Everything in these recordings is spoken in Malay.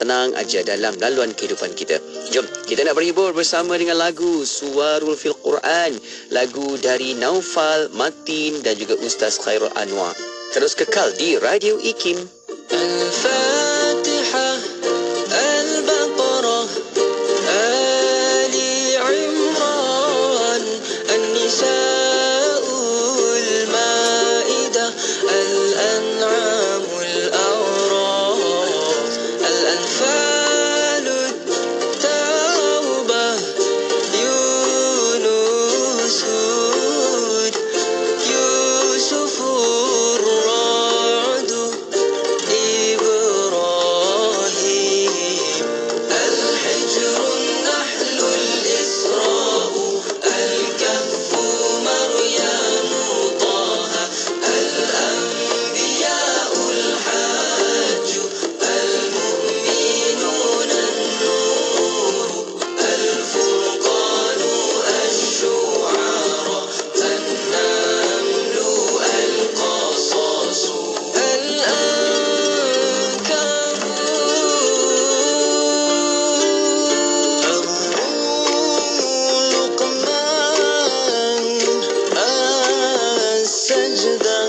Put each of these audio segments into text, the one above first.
tenang aja dalam laluan kehidupan kita. Jom, kita nak berhibur bersama dengan lagu Suwarul Fil Quran, lagu dari Naufal, Matin dan juga Ustaz Khairul Anwar. Terus kekal di Radio IKIM. Al-Fatihah, Al-Baqarah, Ali Imran, An-Nisa'ul Ma'idah, Al-An'amul A'raf, Al-Anfalul Tawbah, Yunus Hud, Yusufur Ra'd, إبراهيم، الحجر النحل الإسراء، الكهف مريم طه، الأنبياء الحج، المؤمنون النور، الفرقان الشعراء، النمل القصص، السجدة،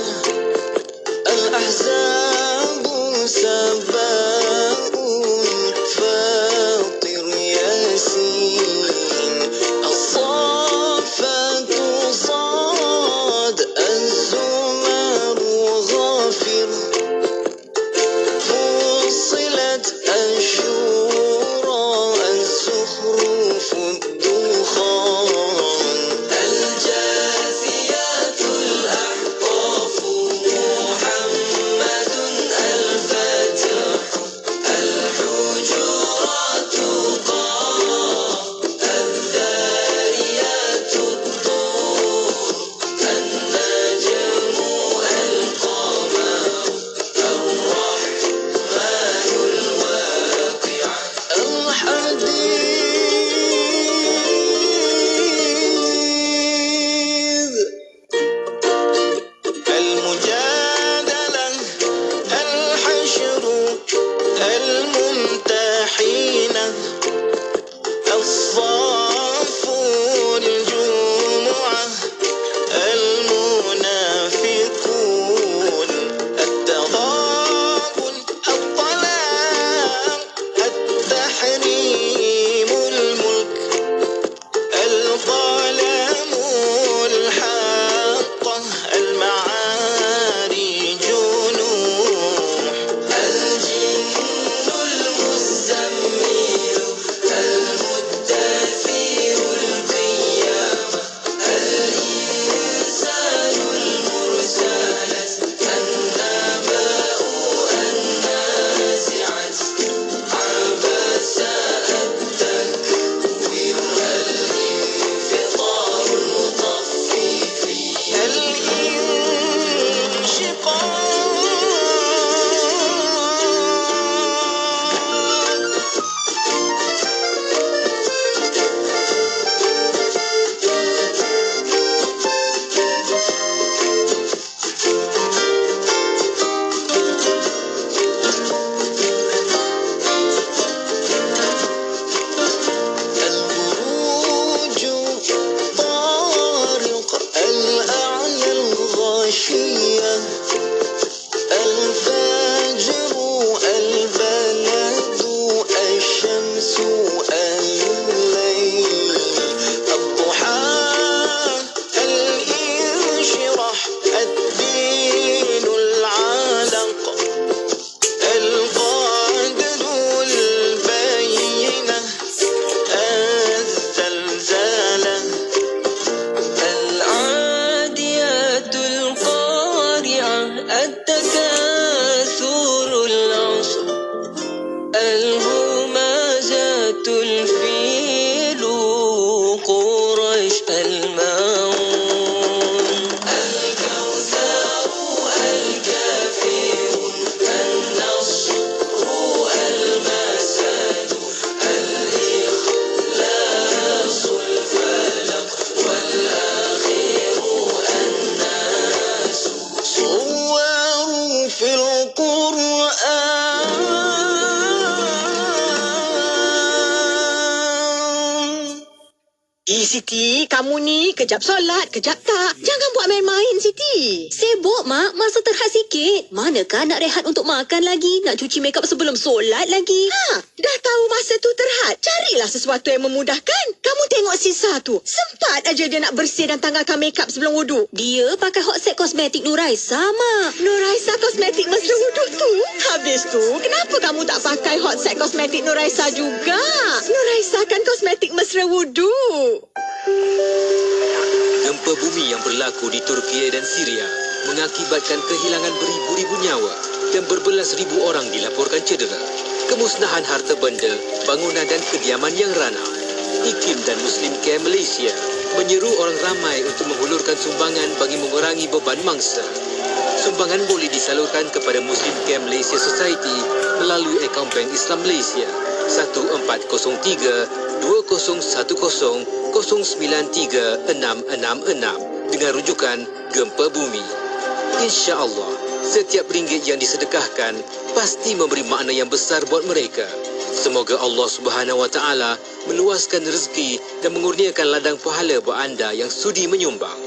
الأحزاب سباء، فاطر ياسين، الصافات صاد، الزمر غافر، فصلت الشورى، الزخرف الدخان، الجاثيات الأحقاف، محمد الفتح، الحجرات قاف، الذاريات الطور، النجم القمر، الرحمن الواقع، الحديد، المجادلة، الحشر، الممتحنة، الصاف، الجمعة، المنافقون، التغابن، الطلاق، التحريم، الملك، القلم، الحاقة، المعارج، نوح، الجن المزمل، المدثر، القيامة، الإنسان المرسلة، النبأ النازعة، عبس التكوير، الانفطار، المطففين، البروج، طارق، الأعلى، الغاشية، الفجر، البلد، الشمس، الليل، الضحى، الانشراح، الدين، العلق، القادر، البينة، الزلزلة، العاديات، القارعة، التكاثر، العصر، الهمزات، الفيل، قريش، الماعون، الكوثر، الكافرون، النصر، المسد، الإخلاص، الفلق، والآخر، الناس، صور Siti, kamu ni kejap solat, kejap tak. Jangan buat main-main, Siti. Sibuk, Mak. Masa terhad sikit. Manakah nak rehat untuk makan lagi? Nak cuci makeup sebelum solat lagi? Dah tahu masa tu terhad. Carilah sesuatu yang memudahkan. Kamu tengok Sisa tu. Sempat aja dia nak bersih dan tanggalkan makeup sebelum wuduk. Dia pakai hot set kosmetik Nuraisa, Mak. Nuraisa kosmetik mesra wuduk tu. Habis tu, kenapa kamu tak pakai hot set kosmetik Nuraisa juga? Nuraisa kan kosmetik mesra wuduk. Gempa bumi yang berlaku di Turki dan Syria mengakibatkan kehilangan beribu-ribu nyawa dan berbelas ribu orang dilaporkan cedera. Kemusnahan harta benda, bangunan dan kediaman yang ranah. IKIM dan Muslim Care Malaysia menyeru orang ramai untuk menghulurkan sumbangan bagi mengurangi beban mangsa. Sumbangan boleh disalurkan kepada Muslim Care Malaysia Society melalui akaun Bank Islam Malaysia 1403 2010 093 666 dengan rujukan Gempa Bumi. Insya-Allah, setiap ringgit yang disedekahkan pasti memberi makna yang besar buat mereka. Semoga Allah Subhanahu Wa Taala meluaskan rezeki dan mengurniakan ladang pahala buat anda yang sudi menyumbang.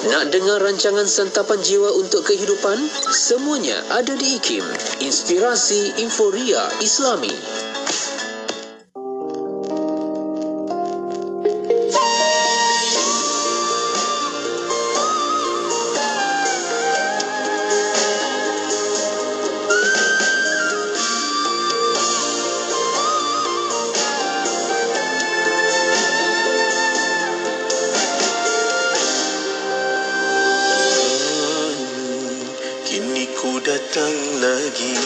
Nak dengar rancangan Santapan Jiwa untuk Kehidupan? Semuanya ada di IKIM. Inspirasi Inforia Islami. Datang lagi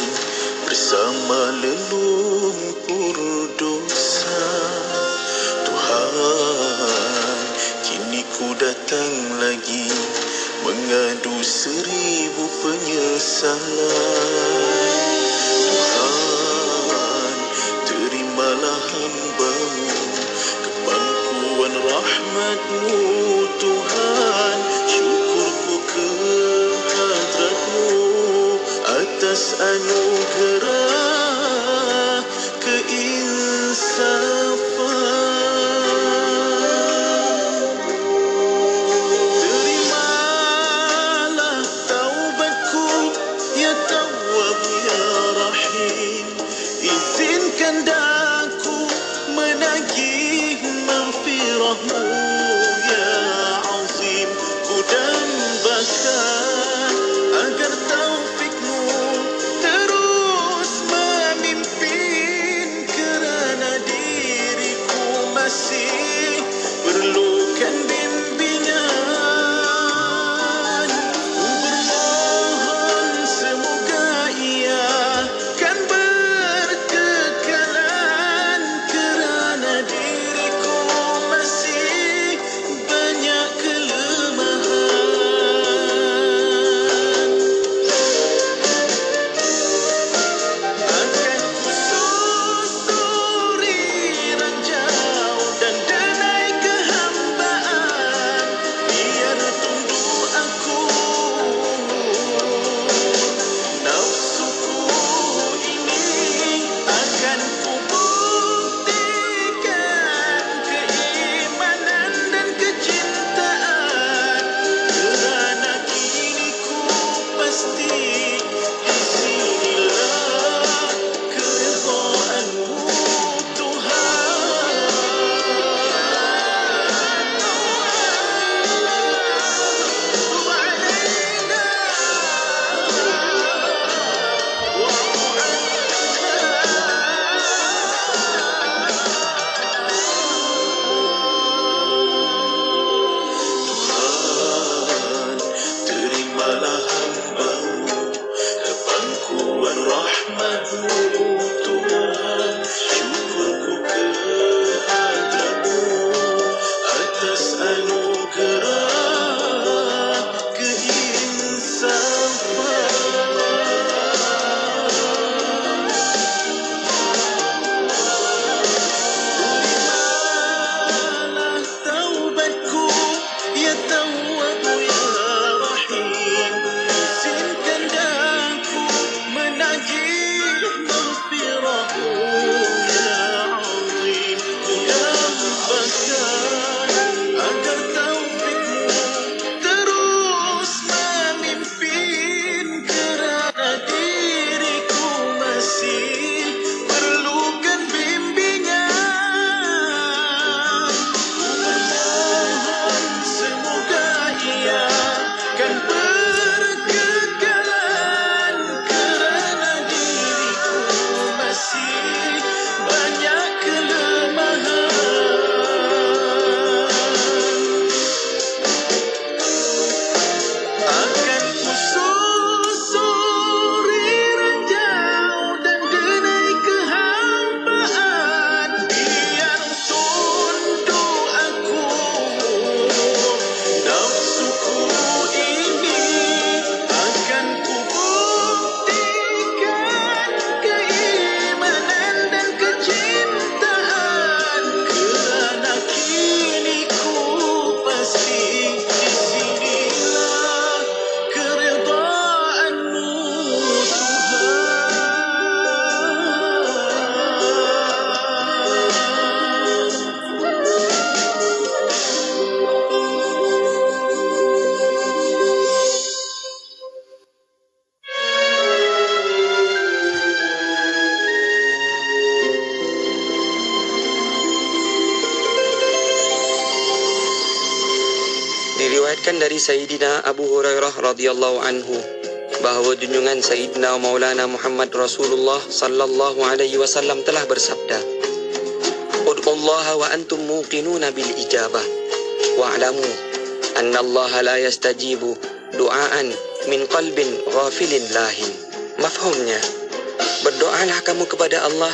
bersama leluhur dosa. Tuhan, kini ku datang lagi mengadu 1000 penyesalan. Tuhan, terimalah hamba-Mu, kepangkuan rahmat-Mu. Tuhan, syukurku ke hadrat-Mu atas anugerah keinsafan. Terimalah taubatku, ya Tawwab ya Rahim. Izinkan daku menagih maghfirah-Mu ya Azim. Ku dambakan agar taufik-Mu terus memimpin, kerana diriku masih perlukan bimbingan. Ku bermohon semoga ia kan berkekalan, kerana diriku masih banyak kelemahan. dari Sayyidina Abu Hurairah radhiyallahu anhu bahawa junjungan Sayyidina Maulana Muhammad Rasulullah sallallahu alaihi wasallam telah bersabda, "Ud'ullaha wa antum muqinuna bil ijabah wa'lamu anna Allah la yastajibu du'aan min qalbin ghafilin lahin." Mafhumnya, berdoalah kamu kepada Allah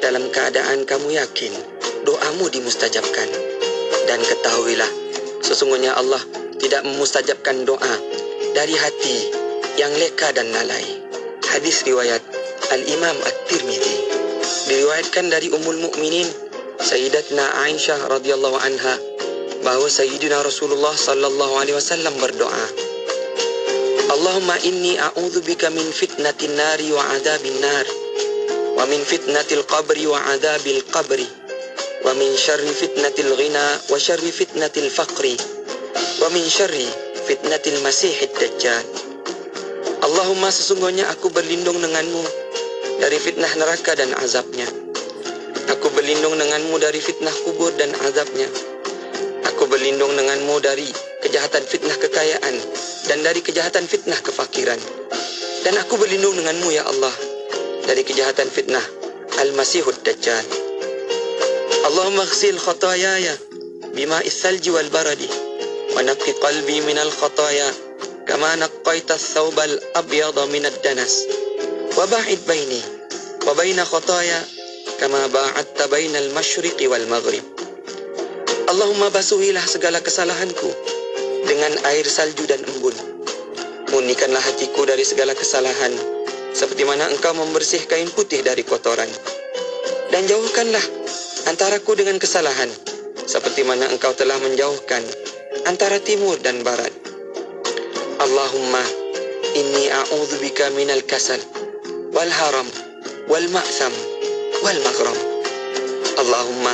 dalam keadaan kamu yakin doamu dimustajabkan, dan ketahuilah sesungguhnya Allah tidak memustajabkan doa dari hati yang leka dan lalai. Hadis riwayat Al-Imam At-Tirmidzi. Diriwayatkan dari Ummul Mukminin Sayyidatuna Aisyah radhiyallahu anha bahawa Sayyidina Rasulullah sallallahu alaihi wasallam berdoa, "Allahumma inni a'udzubika min fitnatin nari wa 'adzabin nar, wa min fitnatil qabri wa 'adzabil qabri, wa min syarri fitnatil ghina wa syarri fitnatil faqri, wa min syarri fitnatil masihid dajjal." Allahumma, sesungguhnya aku berlindung denganmu dari fitnah neraka dan azabnya. Aku berlindung denganmu dari fitnah kubur dan azabnya. Aku berlindung denganmu dari kejahatan fitnah kekayaan dan dari kejahatan fitnah kefakiran. Dan aku berlindung denganmu ya Allah dari kejahatan fitnah Al-Masihud Dajjal. Allahumma ighsil khatayaya bima'is salji wal baradi wa naqqi qalbi minal khataya kama naqqaita ath-thawbal abyada minad danas wa ba'id baini wa baina khataya kama ba'adta bainal masyriqi wal maghrib. Allahumma basuhilah segala kesalahanku dengan air salju dan embun. Murnikanlah hatiku dari segala kesalahan seperti mana engkau membersih kain putih dari kotoran. Dan jauhkanlah antaraku dengan kesalahan seperti mana engkau telah menjauhkan antara timur dan barat. Allahumma inni a'udzubika minal kasal wal haram wal ma'tham wal maghram. Allahumma,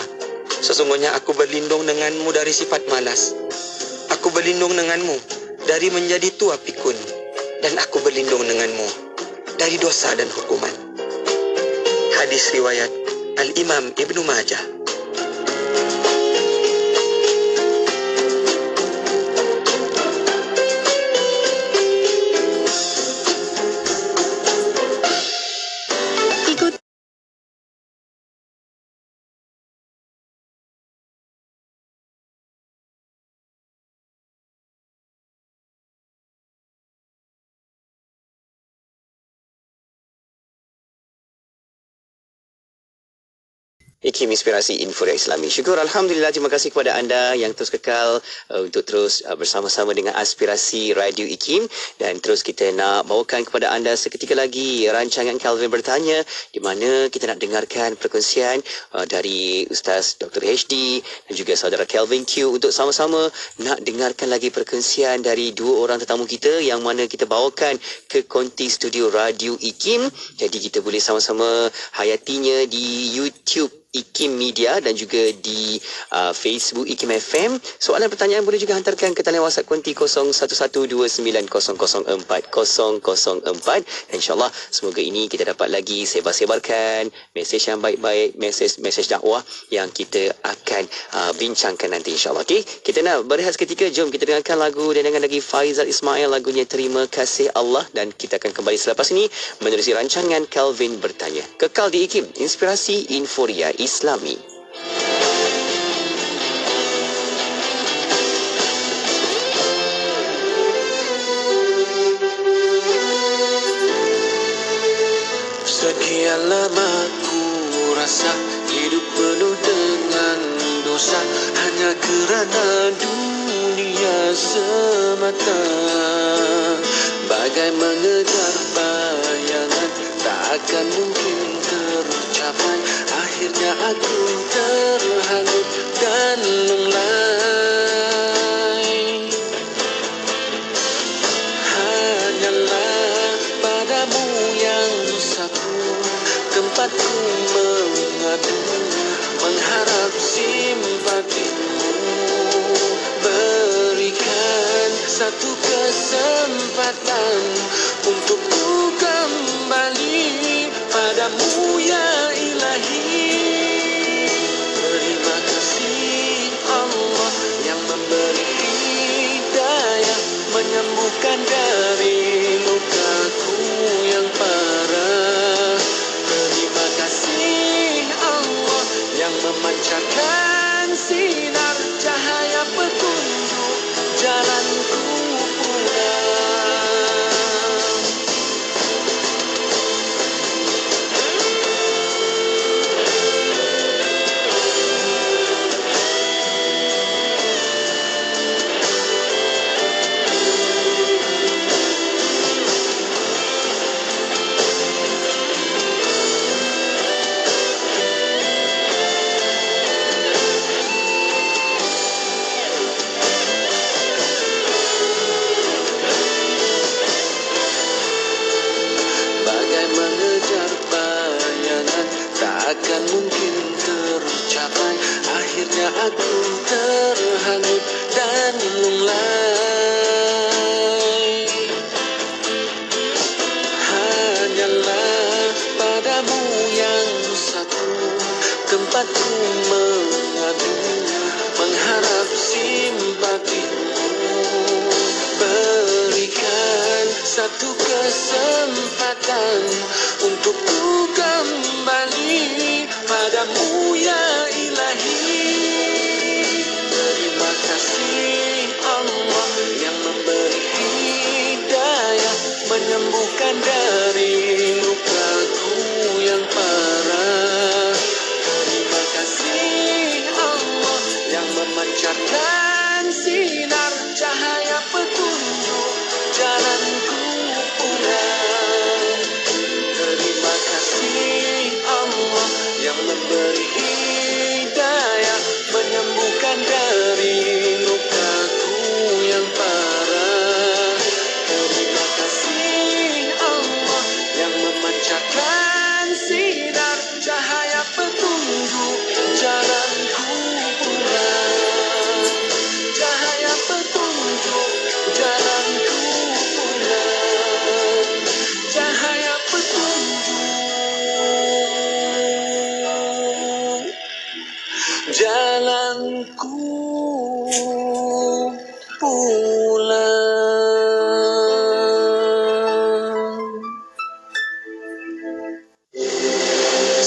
sesungguhnya aku berlindung denganmu dari sifat malas. Aku berlindung denganmu dari menjadi tua pikun, dan aku berlindung denganmu dari dosa dan hukuman. Hadis riwayat Al-Imam Ibnu Majah. IKIM Inspirasi Info Islami. Syukur Alhamdulillah, terima kasih kepada anda yang terus kekal untuk terus bersama-sama dengan aspirasi Radio IKIM, dan terus kita nak bawakan kepada anda seketika lagi rancangan Kelvin Bertanya, di mana kita nak dengarkan perkongsian dari Ustaz Dr. HD dan juga saudara Kelvin Q untuk sama-sama nak dengarkan lagi perkongsian dari dua orang tetamu kita yang mana kita bawakan ke konti studio Radio IKIM. Jadi kita boleh sama-sama hayatinya di YouTube IKIM Media dan juga di Facebook IKIM FM. Soalan pertanyaan boleh juga hantarkan ke talian WhatsApp konti 0112900404. Dan insyaAllah semoga ini kita dapat lagi sebar-sebarkan mesej yang baik-baik, mesej dakwah yang kita akan bincangkan nanti insyaAllah. Okay? Kita nak berehat seketika. Jom kita dengarkan lagu dan dengan lagi Faizal Ismail, lagunya Terima Kasih Allah, dan kita akan kembali selepas ini menerusi rancangan Kelvin Bertanya. Kekal di IKIM, Inspirasi Inforia Islami. Sekian lama ku rasa hidup penuh dengan dosa, hanya kerana dunia semata. Bagai mengejar bayangan tak akan mungkin tercapai, akhirnya aku terhanyut dan lunglai. Hanyalah padamu yang saku, tempatku mengadu, mengharap simpatimu. Berikan satu kesempatan untukku kembali padamu ya Ilahi. Terima kasih Allah yang memberi hidayah Saatnya aku terhanyut dan lunglai. Hanyalah padamu yang satu tempatku mengadu, mengharap simpatimu. Berikan satu kesempatan untukku kembali padamu ya ilahi. Terima kasih Allah yang memberi hidayah, menyembuhkan dari lukaku yang parah. Terima kasih Allah yang memancarkan sinar cahaya petunjuk jalanku pulang. Terima kasih Allah yang memberi hidayah, menyembuhkan dari lukaku yang parah. Terima kasih Allah yang memancarkan sinar cahaya petunjuk jalanku pulang. Cahaya petunjuk jalanku pulang. Cahaya petunjuk jalanku pulang.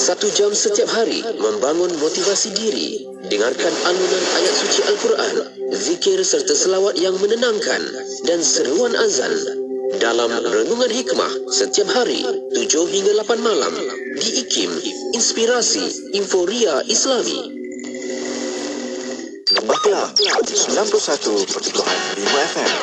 1 jam setiap hari membangun motivasi diri. Dengarkan alunan ayat suci Al-Quran, zikir serta selawat yang menenangkan dan seruan azan dalam Renungan Hikmah setiap hari 7 hingga 8 malam di IKIM, Inspirasi Inforia Islami. Lembah Kelang 91.5 FM.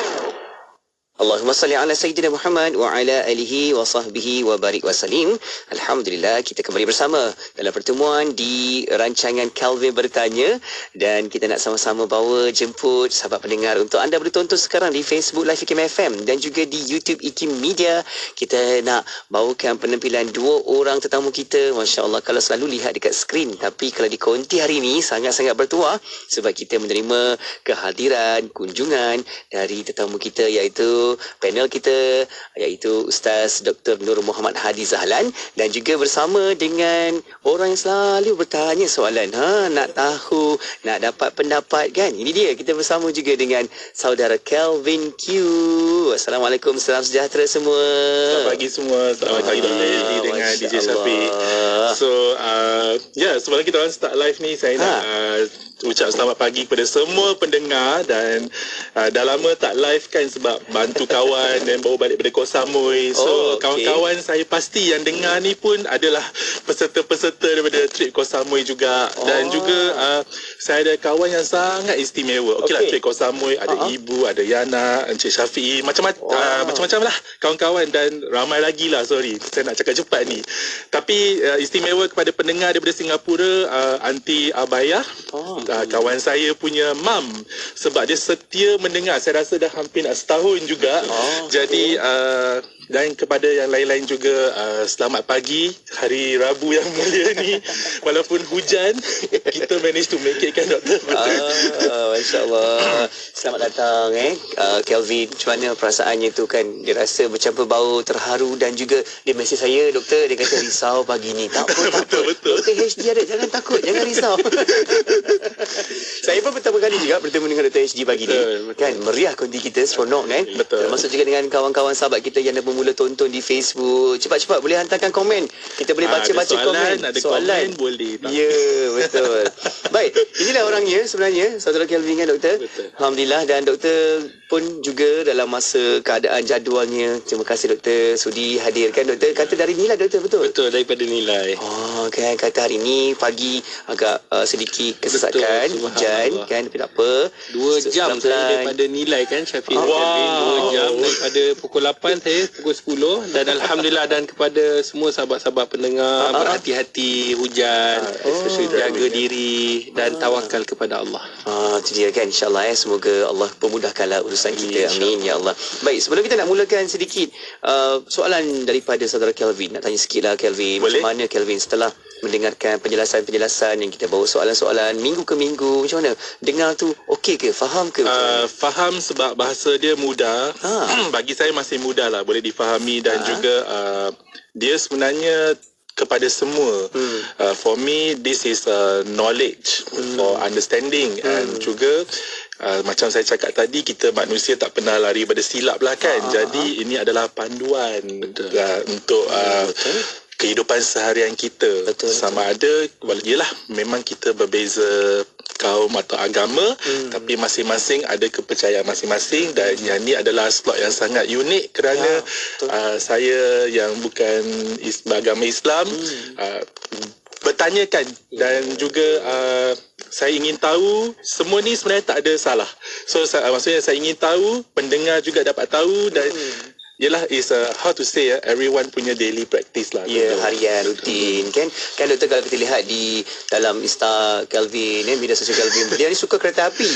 Allahumma salli ala Sayyidina Muhammad wa ala alihi wa sahbihi wa barik wa salim. Alhamdulillah, kita kembali bersama dalam pertemuan di rancangan Kelvin Bertanya, dan kita nak sama-sama bawa jemput sahabat pendengar untuk anda boleh tonton sekarang di Facebook Live IKIM FM dan juga di YouTube IKIM Media. Kita nak bawakan penampilan 2 orang tetamu kita. Masya Allah, kalau selalu lihat dekat skrin, tapi kalau di konti hari ini sangat-sangat bertuah sebab kita menerima kehadiran kunjungan dari tetamu kita, iaitu panel kita, iaitu Ustaz Dr. Nur Muhammad Hadi Zahlan, dan juga bersama dengan orang yang selalu bertanya soalan, nak tahu, nak dapat pendapat kan. Ini dia, kita bersama juga dengan saudara Kelvin Q. Assalamualaikum, salam sejahtera semua. Selamat pagi semua. Selamat pagi Dr. Hadi dengan DJ Syafiq. So, sebelum kita orang start live ni, saya nak ucap selamat pagi kepada semua pendengar, dan dah lama tak live kan sebab bantu kawan dan baru balik dari Koh Samui. So kawan-kawan saya pasti yang dengar ni pun adalah peserta-peserta daripada trip Koh Samui juga. Dan juga saya ada kawan yang sangat istimewa. Okeylah, trip Koh Samui ada ibu, ada Yana, Encik Syafiq, macam-macam lah kawan-kawan, dan ramai lagi lah. Sorry, saya nak cakap cepat ni. Tapi istimewa kepada pendengar daripada Singapura, Aunty Abaya, kawan saya punya mam, sebab dia setia mendengar. Saya rasa dah hampir nak setahun juga. Jadi dan kepada yang lain-lain juga, selamat pagi hari Rabu yang mulia ni. Walaupun hujan, kita manage to make it kan, Doktor? Masya Allah. Selamat datang Kelvin. Macam mana perasaannya tu kan? Dia rasa macam berbau terharu, dan juga dia mesej saya, Doktor, dia kata risau pagi ni. Tak apa, tak apa. Doktor HD ada, jangan takut, jangan risau. Saya pun pertama kali juga bertemu dengan Dr. HD pagi ni kan. Meriah konti kita, seronok kan. Termasuk juga dengan kawan-kawan sahabat kita yang dah bermula tonton di Facebook. Cepat-cepat boleh hantarkan komen, kita boleh baca-baca komen. Ada soalan boleh. Ya, betul. Baik, inilah orangnya sebenarnya, saudara Kelvin kan, Doktor? Betul. Alhamdulillah, dan Doktor pun juga dalam masa keadaan jadualnya. Terima kasih Doktor sudi hadirkan. Doktor kata dari Nilai, Doktor, betul? Betul, daripada Nilai. Kan, kata hari ni pagi agak sedikit kesesakan, hujan kan, tapi tak apa. 2 jam saya daripada Nilai kan, Syafiq. 2 jam daripada pukul 8 saya pukul 10, dan Alhamdulillah, dan kepada semua sahabat-sahabat pendengar, berhati-hati hujan, jaga diri dan tawakal kepada Allah. Itu dia kan, insyaAllah semoga Allah pemudahkanlah urusan kita. Amin ya Allah. Baik, sebelum kita nak mulakan sedikit soalan daripada saudara Kelvin, nak tanya sikit lah Kelvin. Boleh? Macam mana Kelvin setelah mendengarkan penjelasan-penjelasan yang kita bawa soalan-soalan minggu ke minggu? Macam mana? Dengar tu okey ke? Faham ke? Faham sebab bahasa dia mudah. Bagi saya masih mudah lah, boleh difahami dan juga dia sebenarnya kepada semua. For me, this is knowledge for understanding and juga macam saya cakap tadi, kita manusia tak pernah lari pada silap lah kan. Jadi ini adalah panduan untuk kehidupan seharian kita. Sama ada, yelah memang kita berbeza kaum atau agama, tapi masing-masing ada kepercayaan masing-masing dan yang ni adalah slot yang sangat unik kerana saya yang bukan beragama Islam bertanyakan dan juga saya ingin tahu semua ni sebenarnya tak ada salah. So maksudnya saya ingin tahu, pendengar juga dapat tahu dan yelah, is how to say everyone punya daily practice lah. Harian, rutin kan. Kan doktor, kalau kita lihat di dalam Insta Kelvin, media sosial Kelvin, beliau ni suka kereta api.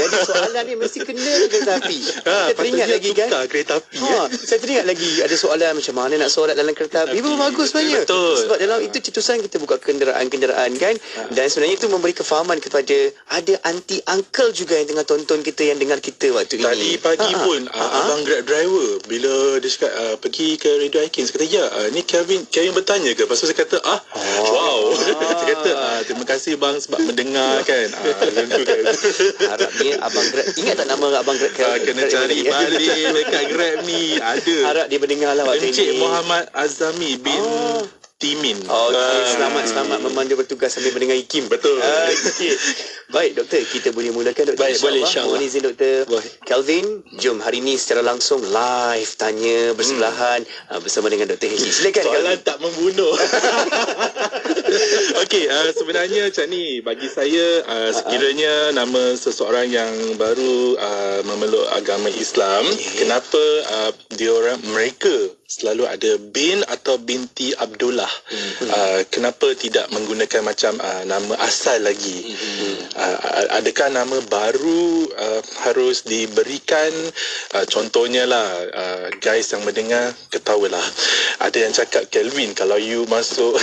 Jadi soalan ni mesti kena kereta api. Saya teringat lagi kan, kereta api. Saya teringat lagi ada soalan macam mana nak solat dalam kereta api. Itu bagus sebenarnya. Sebab dalam itu cetusan kita buka kenderaan-kenderaan kan. Dan sebenarnya itu memberi kefahaman kepada ada aunty uncle juga yang tengah tonton kita, yang dengar kita waktu ini. Tadi pagi pun abang Grab driver bila dia cakap pergi ke Radio Icons, kata ni Kevin bertanya ke? Lepas tu saya kata wow. Saya kata terima kasih bang sebab mendengar kan. Harapnya abang Grab, ingat tak nama abang Grab? Kena cari balik dekat Grab ni ada. Harap dia mendengar lah waktu Encik ini. Muhammad Azami bin Timin. Selamat memandu bertugas sambil mendengar IKIM. Betul. Okay. Baik doktor, kita boleh mulakan doktor. Baik, boleh insyaAllah. Mohon izin doktor. Kelvin, jom hari ini secara langsung live tanya bersebelahan bersama dengan Dr. Haji. Silakan. Soalan tak membunuh. Okey, sebenarnya macam ni, bagi saya sekiranya nama seseorang yang baru memeluk agama Islam, kenapa mereka selalu ada bin atau binti Abdullah? Kenapa tidak menggunakan macam nama asal lagi? Adakah nama baru harus diberikan? Contohnya lah, guys yang mendengar ketahuilah, ada yang cakap Kelvin, kalau you masuk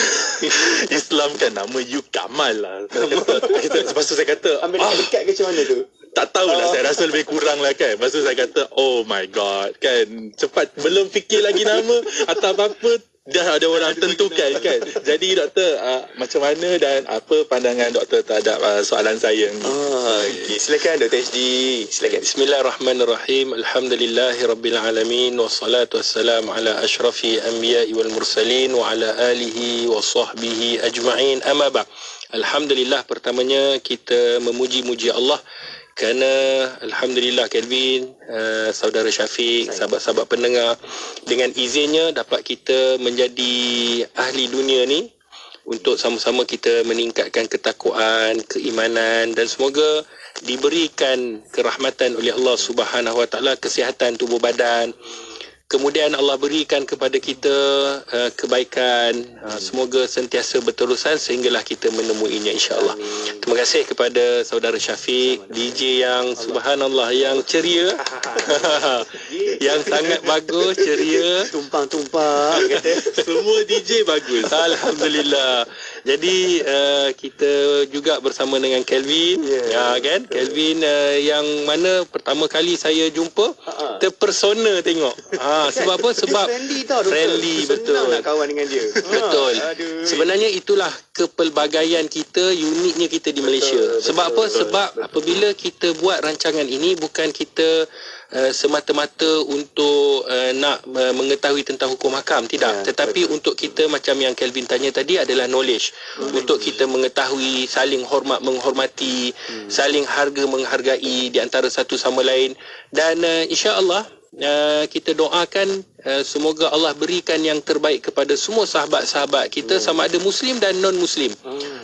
Islam kan nama you Kamal lah. Lepas tu saya kata ambil dekat ke macam mana tu? Tak tahulah, saya rasa lebih kurang lah kan. Lepas tu saya kata oh my god kan, cepat, belum fikir lagi nama atau apa-apa dah ada orang tentukan kan. Jadi doktor, macam mana dan apa pandangan doktor terhadap soalan saya ni? Okay. Silakan Dr. HD. Silakan. Bismillahirrahmanirrahim. Alhamdulillahirabbil alamin wassalatu wassalamu ala asyrafil anbiya'i wal mursalin wa ala alihi wa sahbihi ajma'in. Amma ba'd. Alhamdulillah, pertamanya kita memuji-muji Allah kerana alhamdulillah Kelvin, saudara Syafiq, sahabat-sahabat pendengar, dengan izinnya dapat kita menjadi ahli dunia ni untuk sama-sama kita meningkatkan ketakwaan, keimanan dan semoga diberikan kerahmatan oleh Allah Subhanahu Wa Taala, kesihatan tubuh badan. Kemudian Allah berikan kepada kita kebaikan, semoga sentiasa berterusan sehinggalah kita menemuinya insya-Allah. Terima kasih kepada saudara Syafiq, DJ yang subhanallah, yang ceria. Yang sangat bagus, ceria, tumpang-tumpang kata. Semua DJ bagus. Alhamdulillah. Jadi kita juga bersama dengan Kelvin, kan? Kelvin yang mana pertama kali saya jumpa terpersona tengok. Sebab apa? Sebab friendly tau, friendly, betul. Senang nak kawan dengan dia. Betul. Sebenarnya itulah kepelbagaian kita, uniknya kita di Malaysia. Sebab apa? Sebab apabila kita buat rancangan ini, bukan kita semata-mata untuk nak mengetahui tentang hukum hakam, tidak, tetapi untuk kita macam yang Kelvin tanya tadi adalah knowledge, untuk kita mengetahui, saling hormat menghormati, saling harga menghargai di antara satu sama lain. Dan insya-Allah kita doakan semoga Allah berikan yang terbaik kepada semua sahabat-sahabat kita, sama ada Muslim dan non-Muslim,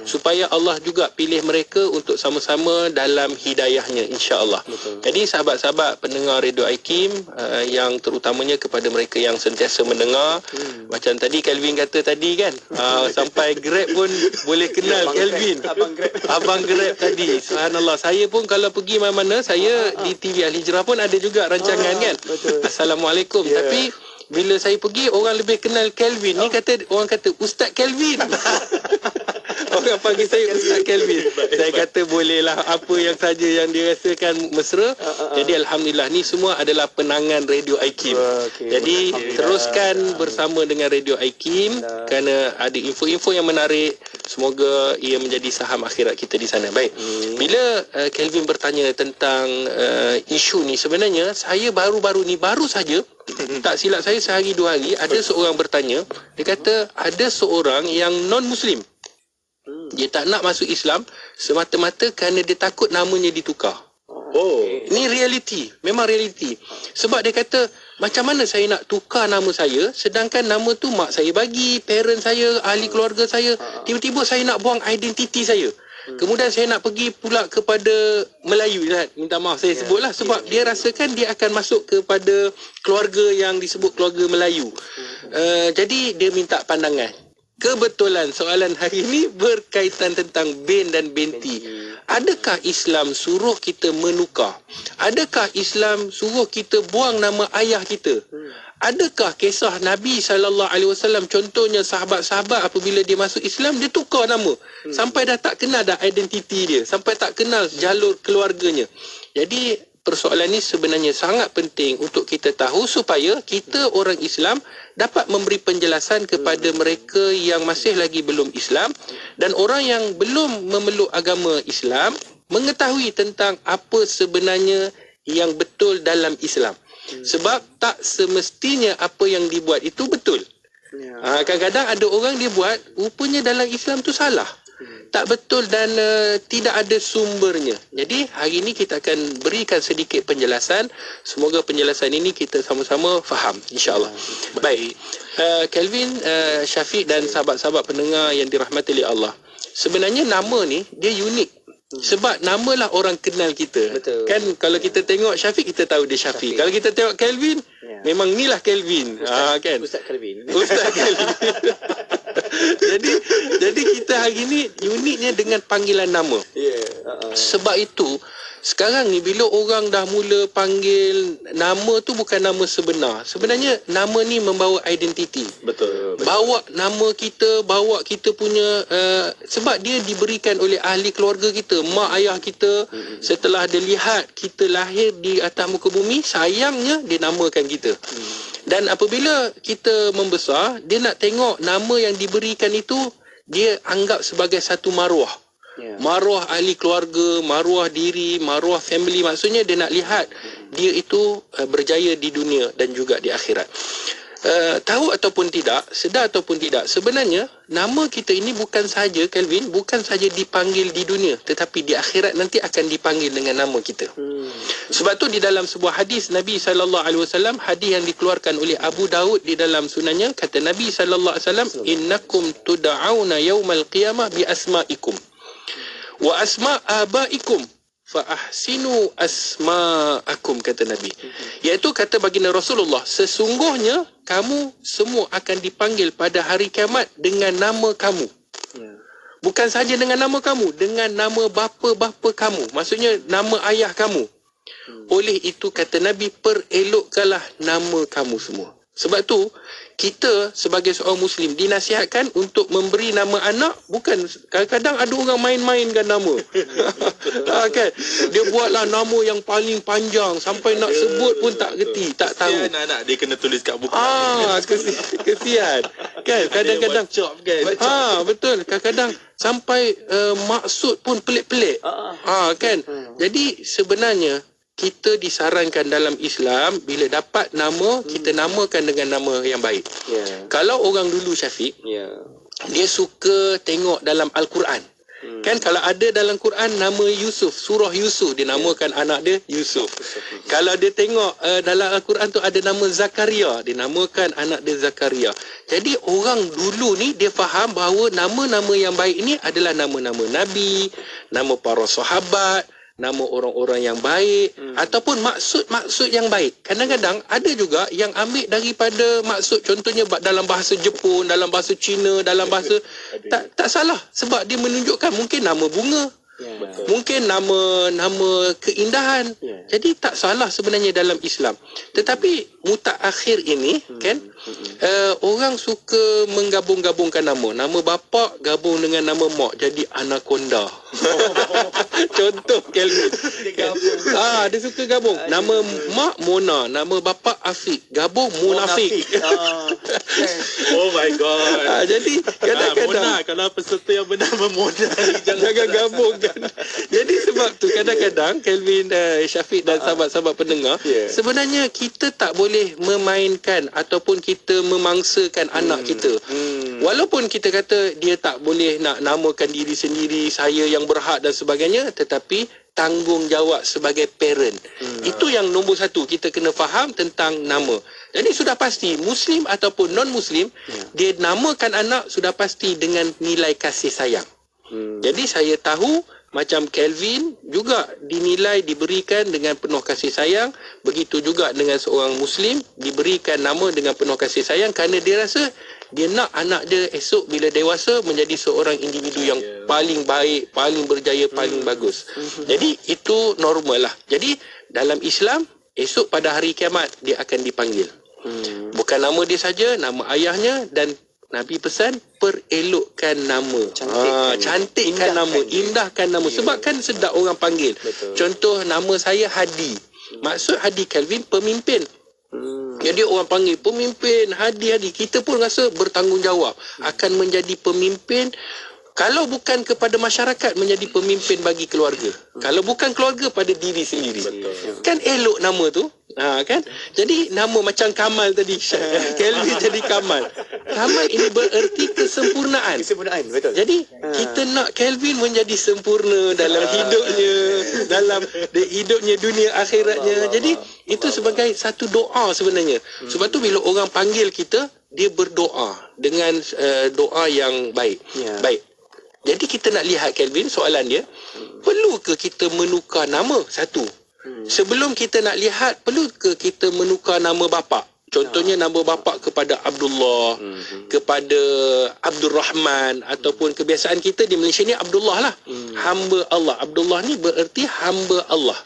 supaya Allah juga pilih mereka untuk sama-sama dalam hidayahnya insya-Allah. Jadi sahabat-sahabat pendengar Radio Aikim, yang terutamanya kepada mereka yang sentiasa mendengar, macam tadi Kelvin kata tadi kan, sampai Grab pun boleh kenal Kelvin, Abang Grab tadi. Subhanallah, saya pun kalau pergi mana-mana, saya di TV Al Hijrah pun ada juga rancangan kan. Assalamualaikum. Tapi bila saya pergi orang lebih kenal Kelvin. Ni orang kata Ustaz Kelvin. Orang panggil saya Ustaz Kelvin. Saya kata bolehlah apa yang saja yang dirasakan mesra. Jadi alhamdulillah ni semua adalah penangan Radio IKIM. Jadi teruskan bersama dengan Radio IKIM kerana ada info-info yang menarik. Semoga ia menjadi saham akhirat kita di sana. Baik. Bila Kelvin bertanya tentang isu ni, sebenarnya saya baru saja tak silap saya sehari 2 hari ada seorang bertanya, dia kata ada seorang yang non-Muslim. Dia tak nak masuk Islam semata-mata kerana dia takut namanya ditukar. Ni realiti, memang realiti. Sebab dia kata, macam mana saya nak tukar nama saya sedangkan nama tu mak saya bagi, parent saya, ahli keluarga saya. Tiba-tiba saya nak buang identiti saya. Kemudian saya nak pergi pula kepada Melayu, minta maaf saya sebutlah, sebab dia rasakan dia akan masuk kepada keluarga yang disebut keluarga Melayu. Jadi dia minta pandangan. Kebetulan soalan hari ini berkaitan tentang bin dan binti. Adakah Islam suruh kita menukar? Adakah Islam suruh kita buang nama ayah kita? Adakah kisah Nabi SAW, contohnya sahabat-sahabat apabila dia masuk Islam, dia tukar nama. Sampai dah tak kenal dah identiti dia. Sampai tak kenal jalur keluarganya. Jadi persoalan ini sebenarnya sangat penting untuk kita tahu supaya kita orang Islam dapat memberi penjelasan kepada mereka yang masih lagi belum Islam dan orang yang belum memeluk agama Islam mengetahui tentang apa sebenarnya yang betul dalam Islam. Sebab tak semestinya apa yang dibuat itu betul. Kadang-kadang ada orang dia buat, rupanya dalam Islam tu salah. Tak betul dan tidak ada sumbernya. Jadi hari ini kita akan berikan sedikit penjelasan. Semoga penjelasan ini kita sama-sama faham, insya-Allah. Baik. Kelvin, Syafiq dan sahabat-sahabat pendengar yang dirahmati oleh Allah. Sebenarnya nama ni dia unik. Sebab namalah orang kenal kita. Betul. Kan kalau kita tengok Syafiq, kita tahu dia Syafiq. Kalau kita tengok Kelvin, memang inilah Kelvin. Kan? Ustaz Kelvin. Ustaz Kelvin. jadi kita hari ni uniknya dengan panggilan nama. Sebab itu sekarang ni bila orang dah mula panggil nama tu bukan nama sebenar. Sebenarnya nama ni membawa identiti. Betul. Bawa nama kita, bawa kita punya sebab dia diberikan oleh ahli keluarga kita, mak ayah kita. Setelah dia lihat kita lahir di atas muka bumi, sayangnya dia namakan kita. Dan apabila kita membesar, dia nak tengok nama yang diberikan itu dia anggap sebagai satu maruah. Maruah ahli keluarga, maruah diri, maruah family. Maksudnya dia nak lihat dia itu berjaya di dunia dan juga di akhirat. Tahu ataupun tidak, sedar ataupun tidak, sebenarnya nama kita ini bukan saja, Kelvin, bukan saja dipanggil di dunia, tetapi di akhirat nanti akan dipanggil dengan nama kita. Sebab tu di dalam sebuah hadis Nabi SAW, hadis yang dikeluarkan oleh Abu Daud di dalam sunannya, kata Nabi SAW, innakum tuda'auna yawmal qiyamah bi asma'ikum wa asma' abaikum fa ahsinu asma'akum, kata Nabi. Iaitu kata baginda Rasulullah, sesungguhnya kamu semua akan dipanggil pada hari kiamat dengan nama kamu. Bukan saja dengan nama kamu, dengan nama bapa-bapa kamu. Maksudnya nama ayah kamu. Oleh itu kata Nabi, perelokkanlah nama kamu semua. Sebab tu kita sebagai seorang Muslim dinasihatkan untuk memberi nama anak. Bukan, kadang-kadang ada orang main-mainkan nama. Kan? Dia buatlah nama yang paling panjang sampai nak sebut pun tak reti, tak tahu. Kesian anak dia kena tulis kat buku. Kesian. Kan kadang-kadang kan. Betul. Kadang-kadang sampai maksud pun pelik-pelik. Kan. Jadi sebenarnya kita disarankan dalam Islam bila dapat nama, kita namakan dengan nama yang baik. Kalau orang dulu, Syafiq, dia suka tengok dalam Al-Quran. Kan kalau ada dalam Quran nama Yusuf, surah Yusuf, dia namakan anak dia Yusuf. Kalau dia tengok dalam Al-Quran tu ada nama Zakaria, dia namakan anak dia Zakaria. Jadi orang dulu ni dia faham bahawa nama-nama yang baik ini adalah nama-nama Nabi, nama para sahabat, nama orang-orang yang baik, ataupun maksud-maksud yang baik. Kadang-kadang ada juga yang ambil daripada maksud, contohnya dalam bahasa Jepun, dalam bahasa Cina, dalam bahasa tak salah, sebab dia menunjukkan mungkin nama bunga, Mungkin nama keindahan. Jadi tak salah sebenarnya dalam Islam. Tetapi mutaakhir ini kan orang suka menggabung-gabungkan nama. Nama bapa gabung dengan nama mak jadi anaconda. Contoh Kelvin. Dia suka gabung. Nama mak Mona, nama bapa Afiq, gabung Munafik. Oh my god. Jadi kadang-kadang Mona, kalau peserta yang bernama Mona jangan gabungkan. Jadi sebab tu kadang-kadang Kelvin, Syafiq dan sahabat-sahabat pendengar, sebenarnya kita tak boleh memainkan ataupun kita memangsakan anak kita. Walaupun kita kata dia tak boleh nak namakan diri sendiri, saya yang berhak dan sebagainya, tetapi tanggungjawab sebagai parent. Itu yang nombor satu, kita kena faham tentang nama. Jadi sudah pasti Muslim ataupun non-Muslim, dia namakan anak sudah pasti dengan nilai kasih sayang. Jadi saya tahu macam Kelvin juga dinilai, diberikan dengan penuh kasih sayang. Begitu juga dengan seorang Muslim, diberikan nama dengan penuh kasih sayang kerana dia rasa dia nak anak dia esok bila dewasa menjadi seorang individu yang paling baik, paling berjaya, paling bagus. Jadi itu normal lah. Jadi dalam Islam, esok pada hari kiamat dia akan dipanggil. Bukan nama dia saja, nama ayahnya, dan Nabi pesan perelokkan nama. Cantikkan nama, indahkan nama. Sebab kan sedap orang panggil. Contoh nama saya Hadi. Maksud Hadi Kelvin pemimpin. Jadi orang panggil pemimpin Hadi. Kita pun rasa bertanggungjawab akan menjadi pemimpin. Kalau bukan kepada masyarakat, menjadi pemimpin bagi keluarga. Kalau bukan keluarga, pada diri sendiri. Kan elok nama tu. Kan? Jadi nama macam Kamal tadi, Kelvin jadi Kamal. Kamal ini bererti kesempurnaan. Betul. Jadi kita nak Kelvin menjadi sempurna dalam hidupnya, dalam hidupnya dunia akhiratnya. Jadi itu sebagai satu doa sebenarnya. Sebab tu bila orang panggil kita, dia berdoa dengan doa yang baik. Baik. Jadi kita nak lihat Kelvin, soalan dia, perlu ke kita menukar nama? Satu. Sebelum kita nak lihat, perlu ke kita menukar nama bapa? Contohnya nama bapa kepada Abdullah, kepada Abdul Rahman, ataupun kebiasaan kita di Malaysia ni Abdullah lah. Hamba Allah. Abdullah ni bererti hamba Allah.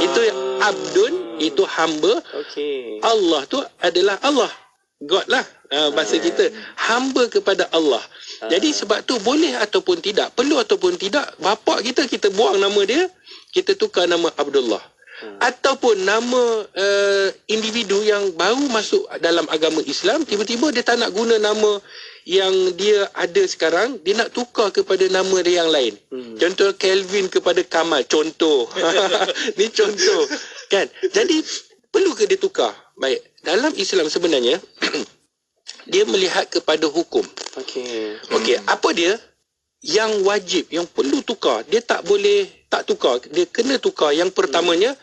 Itu Abdun, itu hamba. Allah tu adalah Allah. God lah. Bahasa kita hamba kepada Allah. Jadi sebab tu boleh ataupun tidak, perlu ataupun tidak, bapa kita buang nama dia, kita tukar nama Abdullah. Ataupun nama individu yang baru masuk dalam agama Islam, tiba-tiba dia tak nak guna nama yang dia ada sekarang, dia nak tukar kepada nama dia yang lain. Contoh Kelvin kepada Kamal, contoh. Ni contoh kan. Jadi perlu ke dia tukar? Baik, dalam Islam sebenarnya dia melihat kepada hukum. Okey, apa dia yang wajib, yang perlu tukar? Dia tak boleh tak tukar, dia kena tukar. Yang pertamanya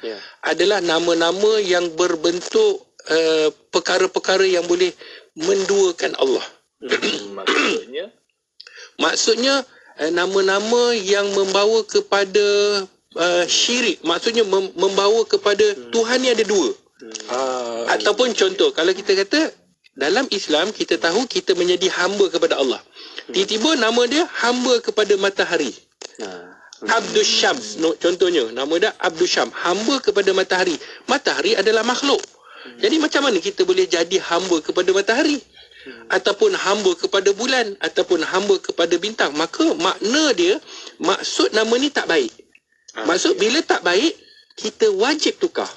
adalah nama-nama yang berbentuk perkara-perkara yang boleh menduakan Allah. Maksudnya nama-nama yang membawa kepada syirik, maksudnya membawa kepada Tuhan ni ada dua. Ataupun contoh, kalau kita kata dalam Islam, kita tahu kita menjadi hamba kepada Allah. Tiba-tiba nama dia hamba kepada matahari. Abdul Syams, contohnya nama dia Abdul Syams, hamba kepada matahari. Matahari adalah makhluk. Jadi macam mana kita boleh jadi hamba kepada matahari? Ataupun hamba kepada bulan, ataupun hamba kepada bintang? Maka makna dia, maksud nama ni tak baik. Maksud bila tak baik, kita wajib tukar.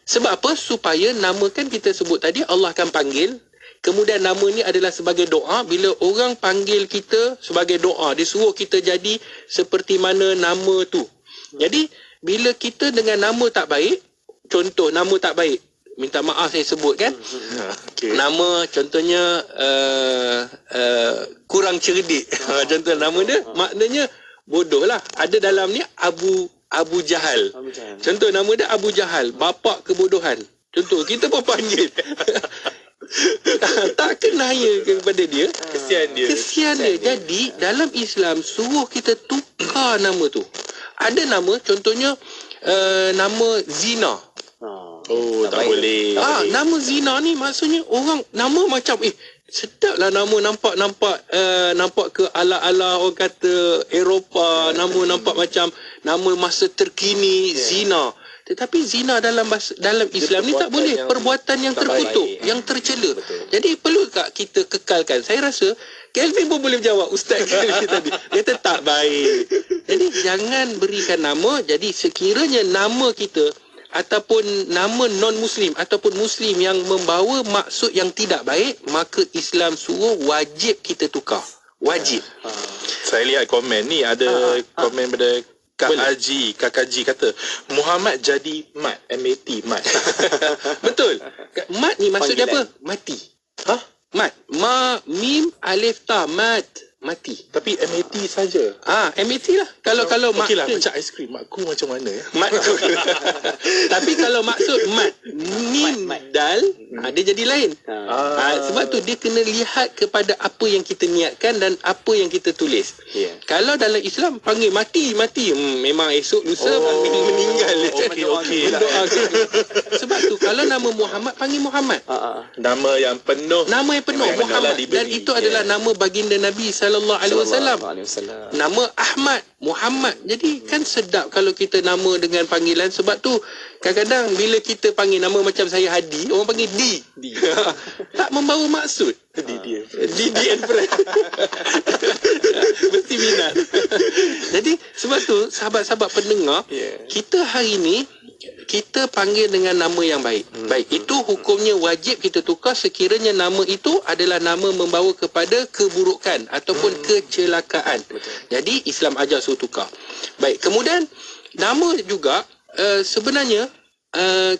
Sebab apa? Supaya nama kan kita sebut tadi, Allah akan panggil. Kemudian nama ni adalah sebagai doa. Bila orang panggil kita sebagai doa, dia suruh kita jadi seperti mana nama tu. Jadi bila kita dengan nama tak baik, contoh nama tak baik, minta maaf saya sebut kan, nama contohnya kurang cerdik. Contoh nama dia maknanya bodoh lah. Ada dalam ni Abu Jahal. Contoh nama dia Abu Jahal, bapa kebodohan. Contoh kita pun panggil. Tak kenaya kepada dia. Kesian dia. Jadi dalam Islam suruh kita tukar nama tu. Ada nama, contohnya nama zina. Tak boleh. Nama zina ni maksudnya orang nama macam sedap lah nama nampak ke ala-ala orang kata Eropah, nama nampak macam nama masa terkini, zina. Tetapi zina dalam Islam ni tak boleh, perbuatan yang terkutuk, yang tercela. Jadi perlu tak kita kekalkan? Saya rasa Kelvin pun boleh jawab Ustaz Kelvin tadi. Dia kata tak baik. Jadi jangan berikan nama. Jadi sekiranya nama kita ataupun nama non-Muslim ataupun Muslim yang membawa maksud yang tidak baik, maka Islam suruh wajib kita tukar. Wajib. Saya lihat komen ni, ada komen pada Kak Haji kata Muhammad jadi mat, M-A-T, mat. Betul. Mat ni maksud dia apa? Mati. Mat. Ma, mim, alif, ta, mat. Mati. Tapi MAT saja. MAT lah. Kalau okey lah, macam aiskrim. Makku macam mana ya? Makku. Tapi kalau maksud mat, mim, dal, dia jadi lain. Sebab tu dia kena lihat kepada apa yang kita niatkan dan apa yang kita tulis. Kalau dalam Islam panggil mati, memang esok lusa panggil meninggal. Okey. Sebab tu kalau nama Muhammad panggil Muhammad. Nama yang penuh. Muhammad. Dan itu adalah nama baginda Nabi sallallahu alaihi wasallam. Nama Ahmad, Muhammad. Jadi kan sedap kalau kita nama dengan panggilan. Sebab tu kadang-kadang bila kita panggil nama macam saya Hadi, orang panggil D. Tak membawa maksud. Didi and friend. Mesti minat. Jadi sebab tu sahabat-sahabat pendengar, kita hari ni kita panggil dengan nama yang baik. Baik, itu hukumnya wajib kita tukar sekiranya nama itu adalah nama membawa kepada keburukan ataupun kecelakaan. Jadi Islam ajar suruh tukar. Baik, kemudian nama juga sebenarnya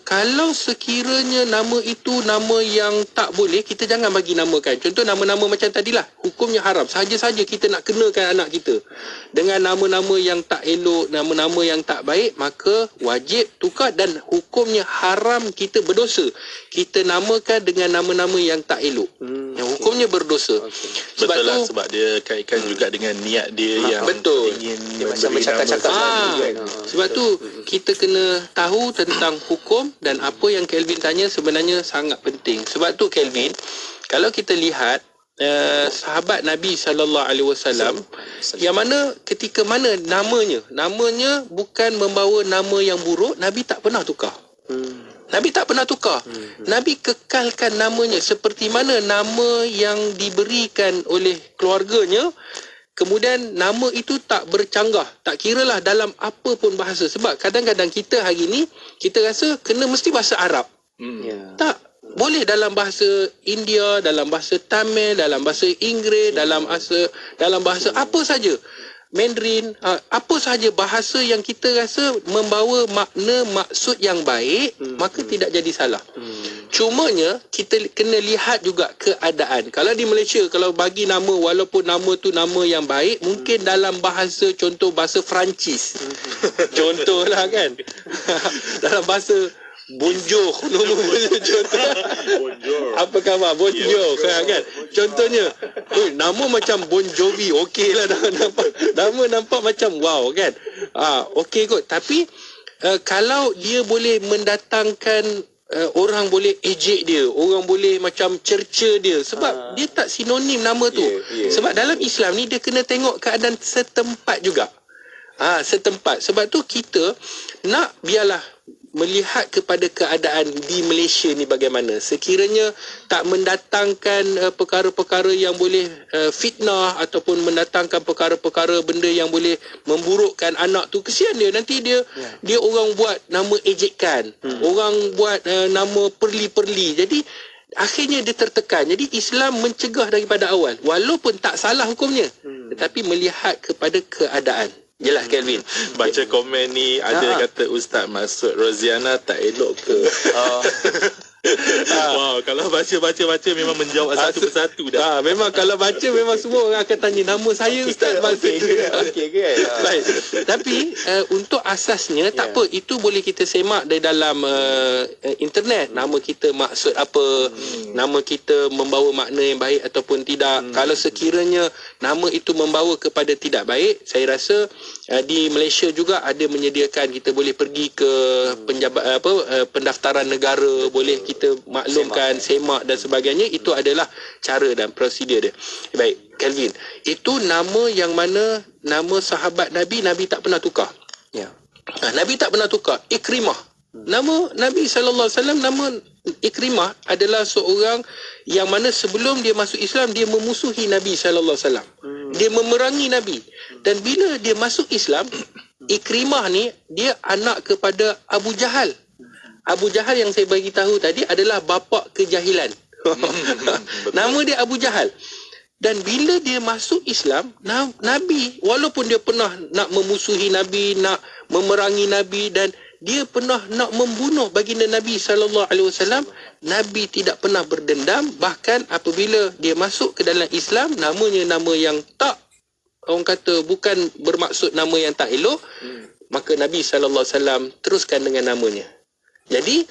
kalau sekiranya nama itu nama yang tak boleh, kita jangan bagi namakan. Contoh nama-nama macam tadilah, hukumnya haram. Sahaja-saja kita nak kenakan anak kita dengan nama-nama yang tak elok, nama-nama yang tak baik, maka wajib tukar dan hukumnya haram, kita berdosa. Kita namakan dengan nama-nama yang tak elok. Yang hukumnya berdosa. Betul lah, sebab dia kaitkan juga dengan niat dia yang ingin macam bercakap-cakap. Sebab tu kita kena tahu tentang hukum dan apa yang Kelvin tanya sebenarnya sangat penting. Sebab tu Kelvin, kalau kita lihat sahabat Nabi SAW yang mana ketika mana namanya bukan membawa nama yang buruk, Nabi tak pernah tukar. Nabi tak pernah tukar. Nabi kekalkan namanya seperti mana nama yang diberikan oleh keluarganya. Kemudian nama itu tak bercanggah. Tak kiralah dalam apa pun bahasa. Sebab kadang-kadang kita hari ni, kita rasa kena mesti bahasa Arab. Tak. Boleh dalam bahasa India, dalam bahasa Tamil, dalam bahasa Inggeris, dalam bahasa apa saja. Mandarin, apa sahaja bahasa yang kita rasa membawa makna maksud yang baik, maka tidak jadi salah. Cumanya kita kena lihat juga keadaan. Kalau di Malaysia, kalau bagi nama walaupun nama tu nama yang baik, mungkin dalam bahasa, contoh bahasa Perancis. Contohlah kan. Dalam bahasa Bonjour, contoh. Apa khabar? Bonjour, kan? Contohnya, nama macam Bon Jovi, okeylah nama nampak macam wow, kan? Okey kot. Tapi kalau dia boleh mendatangkan orang boleh ejek dia, orang boleh macam cerca dia, sebab dia tak sinonim nama tu. Sebab dalam Islam ni dia kena tengok keadaan setempat juga. Setempat. Sebab tu kita nak biarlah melihat kepada keadaan di Malaysia ni bagaimana. Sekiranya tak mendatangkan perkara-perkara yang boleh fitnah ataupun mendatangkan perkara-perkara benda yang boleh memburukkan anak tu, kesian dia. Nanti dia orang buat nama ejekan, orang buat nama perli-perli. Jadi akhirnya dia tertekan. Jadi Islam mencegah daripada awal, walaupun tak salah hukumnya, tetapi melihat kepada keadaan. Jelas Kelvin. Baca komen ni ada kata Ustaz maksud Roziana tak elok ke? Wow, kalau baca memang menjawab satu persatu dah. Memang kalau baca memang semua orang akan tanya nama saya Ustaz maksud okey ke? Baik. Tapi untuk asasnya tak apa, itu boleh kita semak dari dalam internet. Nama kita maksud apa, nama kita membawa makna yang baik ataupun tidak. Kalau sekiranya nama itu membawa kepada tidak baik, saya rasa di Malaysia juga ada menyediakan, kita boleh pergi ke pendaftaran negara, boleh kita maklumkan, semak dan sebagainya, itu adalah cara dan prosedur dia. Baik, Kelvin, itu nama yang mana nama sahabat Nabi tak pernah tukar. Ya. Nabi tak pernah tukar. Ikrimah. Nama Nabi SAW, nama Ikrimah adalah seorang yang mana sebelum dia masuk Islam, dia memusuhi Nabi SAW. Dia memerangi Nabi. Dan bila dia masuk Islam, Ikrimah ni, dia anak kepada Abu Jahal. Abu Jahal yang saya bagi tahu tadi adalah bapa kejahilan. Nama dia Abu Jahal. Dan bila dia masuk Islam, Nabi, walaupun dia pernah nak memusuhi Nabi, nak memerangi Nabi, dan dia pernah nak membunuh baginda Nabi SAW, Nabi tidak pernah berdendam. Bahkan apabila dia masuk ke dalam Islam, namanya nama yang tak, orang kata bukan bermaksud nama yang tak elok, maka Nabi SAW teruskan dengan namanya. Jadi,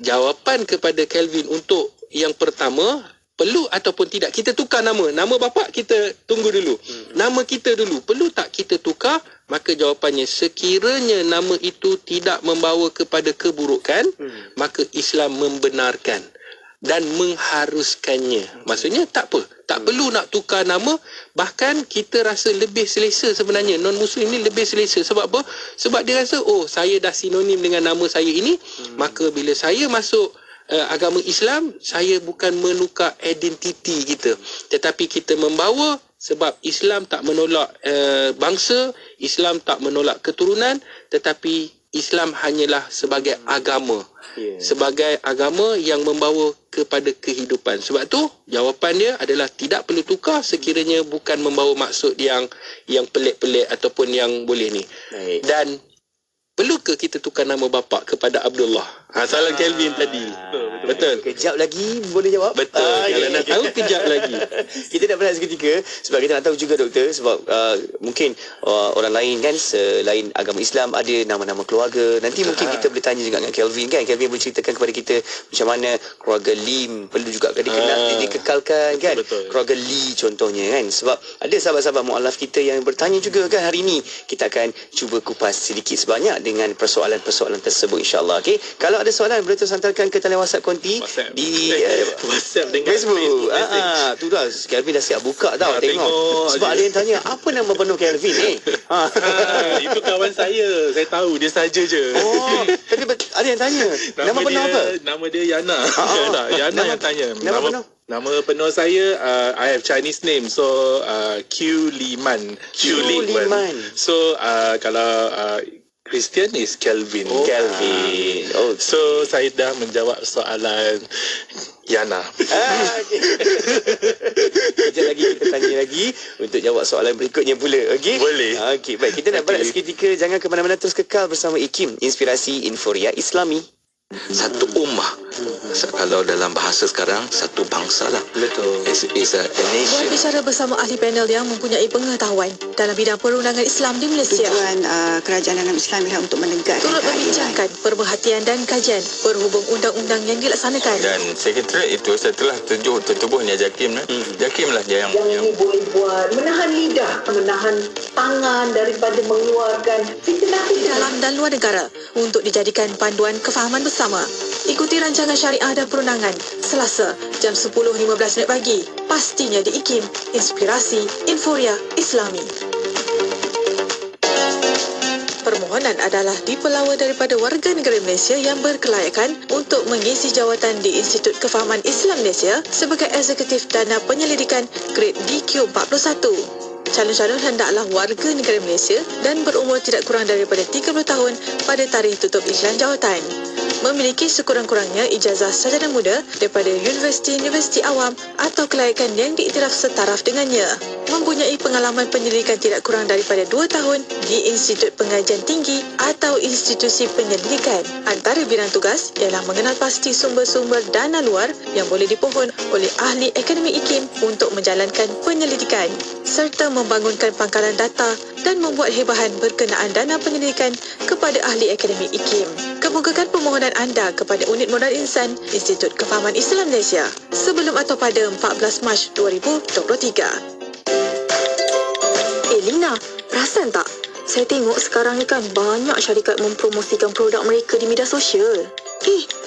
jawapan kepada Kelvin untuk yang pertama, perlu ataupun tidak kita tukar nama. Nama bapa kita tunggu dulu. Nama kita dulu. Perlu tak kita tukar? Maka jawapannya, sekiranya nama itu tidak membawa kepada keburukan, maka Islam membenarkan dan mengharuskannya. Maksudnya tak apa. Tak perlu nak tukar nama. Bahkan kita rasa lebih selesa sebenarnya. Non-Muslim ni lebih selesa. Sebab apa? Sebab dia rasa, oh, saya dah sinonim dengan nama saya ini. Maka bila saya masuk agama Islam, saya bukan menukar identiti kita, tetapi kita membawa, sebab Islam tak menolak bangsa, Islam tak menolak keturunan, tetapi Islam hanyalah sebagai agama, sebagai agama yang membawa kepada kehidupan. Sebab tu jawapan dia adalah tidak perlu tukar sekiranya bukan membawa maksud yang pelik-pelik ataupun yang boleh ni. Dan perlu ke kita tukar nama bapa kepada Abdullah? Salah Kelvin tadi. Betul. Kejap lagi boleh jawab. Betul. Kalau nak tahu, kejap lagi. Kita nak berehat seketika sebab kita nak tahu juga, doktor, sebab mungkin orang lain kan selain agama Islam ada nama-nama keluarga. Nanti mungkin kita boleh tanya juga dengan Kelvin kan. Kelvin boleh ceritakan kepada kita macam mana keluarga Lim perlu juga dikekalkan kan. Betul. Keluarga Lee contohnya kan. Sebab ada sahabat-sahabat mu'alaf kita yang bertanya juga kan hari ini. Kita akan cuba kupas sedikit sebanyak dengan persoalan-persoalan tersebut, insyaAllah. Okay? Kalau ada soalan, boleh terus hantarkan ke talian WhatsApp konti di WhatsApp dengan Facebook. Tu dah Kelvin dah siap buka tau. Tengok. Sebab ada yang tanya, apa nama penuh Kelvin ni? Itu kawan saya. Saya tahu dia saja je. Oh, tapi ada yang tanya. Nama penuh apa? Nama dia Yana. Yana yang tanya. Nama penuh? Nama penuh saya, I have Chinese name. So, Q Liman. Q Liman. So, kalau Christian is Kelvin. Kelvin. So, saya dah menjawab soalan Yana. Sekejap lagi kita tanya lagi untuk jawab soalan berikutnya pula. Okey? Boleh. Okey, baik. Kita nak berehat seketika. Jangan ke mana-mana, terus kekal bersama IKIM, Inspirasi Inforia Islami. Satu ummah. Kalau dalam bahasa sekarang, satu bangsa lah. Betul. It's a nation. Berbicara bersama ahli panel yang mempunyai pengetahuan dalam bidang perundangan Islam di Malaysia. Tujuan kerajaan dalam Islam ialah untuk menegakkan turut membincangkan perhatian dan kajian berhubung undang-undang yang dilaksanakan. Dan sekretariat itu setelah tertubuhnya JAKIM, JAKIM lah dia yang ini boleh buat, menahan lidah, menahan tangan daripada mengeluarkan fitnah-fitnah dalam dan luar negara untuk dijadikan panduan kefahaman bersama. Ikuti rancangan Syariah dan Perundangan Selasa jam 10.15 pagi. Pastinya di IKIM, Inspirasi Inforia Islami. Permohonan adalah dipelawa daripada warga negara Malaysia yang berkelayakan untuk mengisi jawatan di Institut Kefahaman Islam Malaysia sebagai Eksekutif Dana Penyelidikan Grade DQ41. Calon-calon hendaklah warga negara Malaysia dan berumur tidak kurang daripada 30 tahun pada tarikh tutup iklan jawatan. Memiliki sekurang-kurangnya ijazah sarjana muda daripada universiti-universiti awam atau kelayakan yang diiktiraf setaraf dengannya. Mempunyai pengalaman penyelidikan tidak kurang daripada 2 tahun di Institut Pengajian Tinggi atau institusi penyelidikan. Antara bidang tugas ialah mengenal pasti sumber-sumber dana luar yang boleh dipohon oleh ahli akademi IKIM untuk menjalankan penyelidikan serta membangunkan pangkalan data dan membuat hebahan berkenaan dana penyelidikan kepada ahli akademi IKIM. Kemukakan permohonan anda kepada Unit Modal Insan Institut Kefahaman Islam Malaysia sebelum atau pada 14 Mac 2023. Lina, perasan tak? Saya tengok sekarang ni kan banyak syarikat mempromosikan produk mereka di media sosial.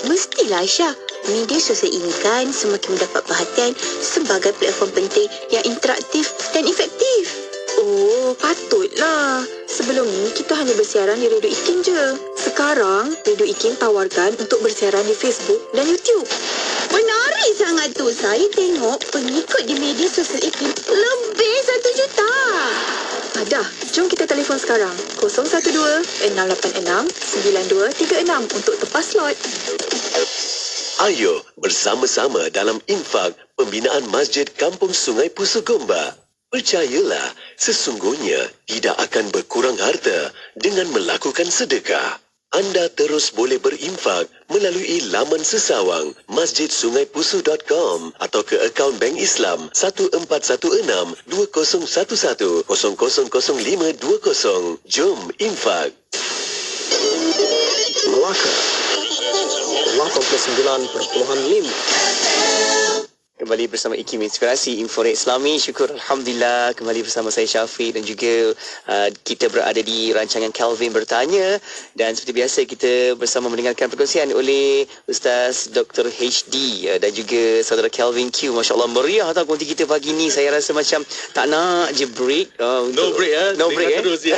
Mestilah Aisyah. Media sosial ini kan semakin mendapat perhatian sebagai platform penting yang interaktif dan efektif. Oh, patutlah. Sebelum ni kita hanya bersiaran di Radio Ikin je. Sekarang, Radio Ikin tawarkan untuk bersiaran di Facebook dan YouTube. Menarik sangat tu. Saya tengok pengikut di media sosial Ikin lebih 1 juta. Dah, jom kita telefon sekarang. 012-686-9236 untuk tepas slot. Ayo bersama-sama dalam infak pembinaan Masjid Kampung Sungai Pusu Gombak. Percayalah, sesungguhnya tidak akan berkurang harta dengan melakukan sedekah. Anda terus boleh berinfak melalui laman sesawang masjidsungaipusu.com atau ke akaun Bank Islam 1416-2011-000520. Jom infak. Melaka 89.5. Kembali bersama IKIM Inspirasi Informat Islami. Syukur Alhamdulillah kembali bersama saya Syafiq dan juga kita berada di rancangan Kelvin Bertanya, dan seperti biasa kita bersama mendengarkan perkongsian oleh Ustaz Dr. HD dan juga saudara Kelvin Q. Masya Allah meriah tau konti kita pagi ni. Saya rasa macam tak nak je break. No break ya. No break terus ya.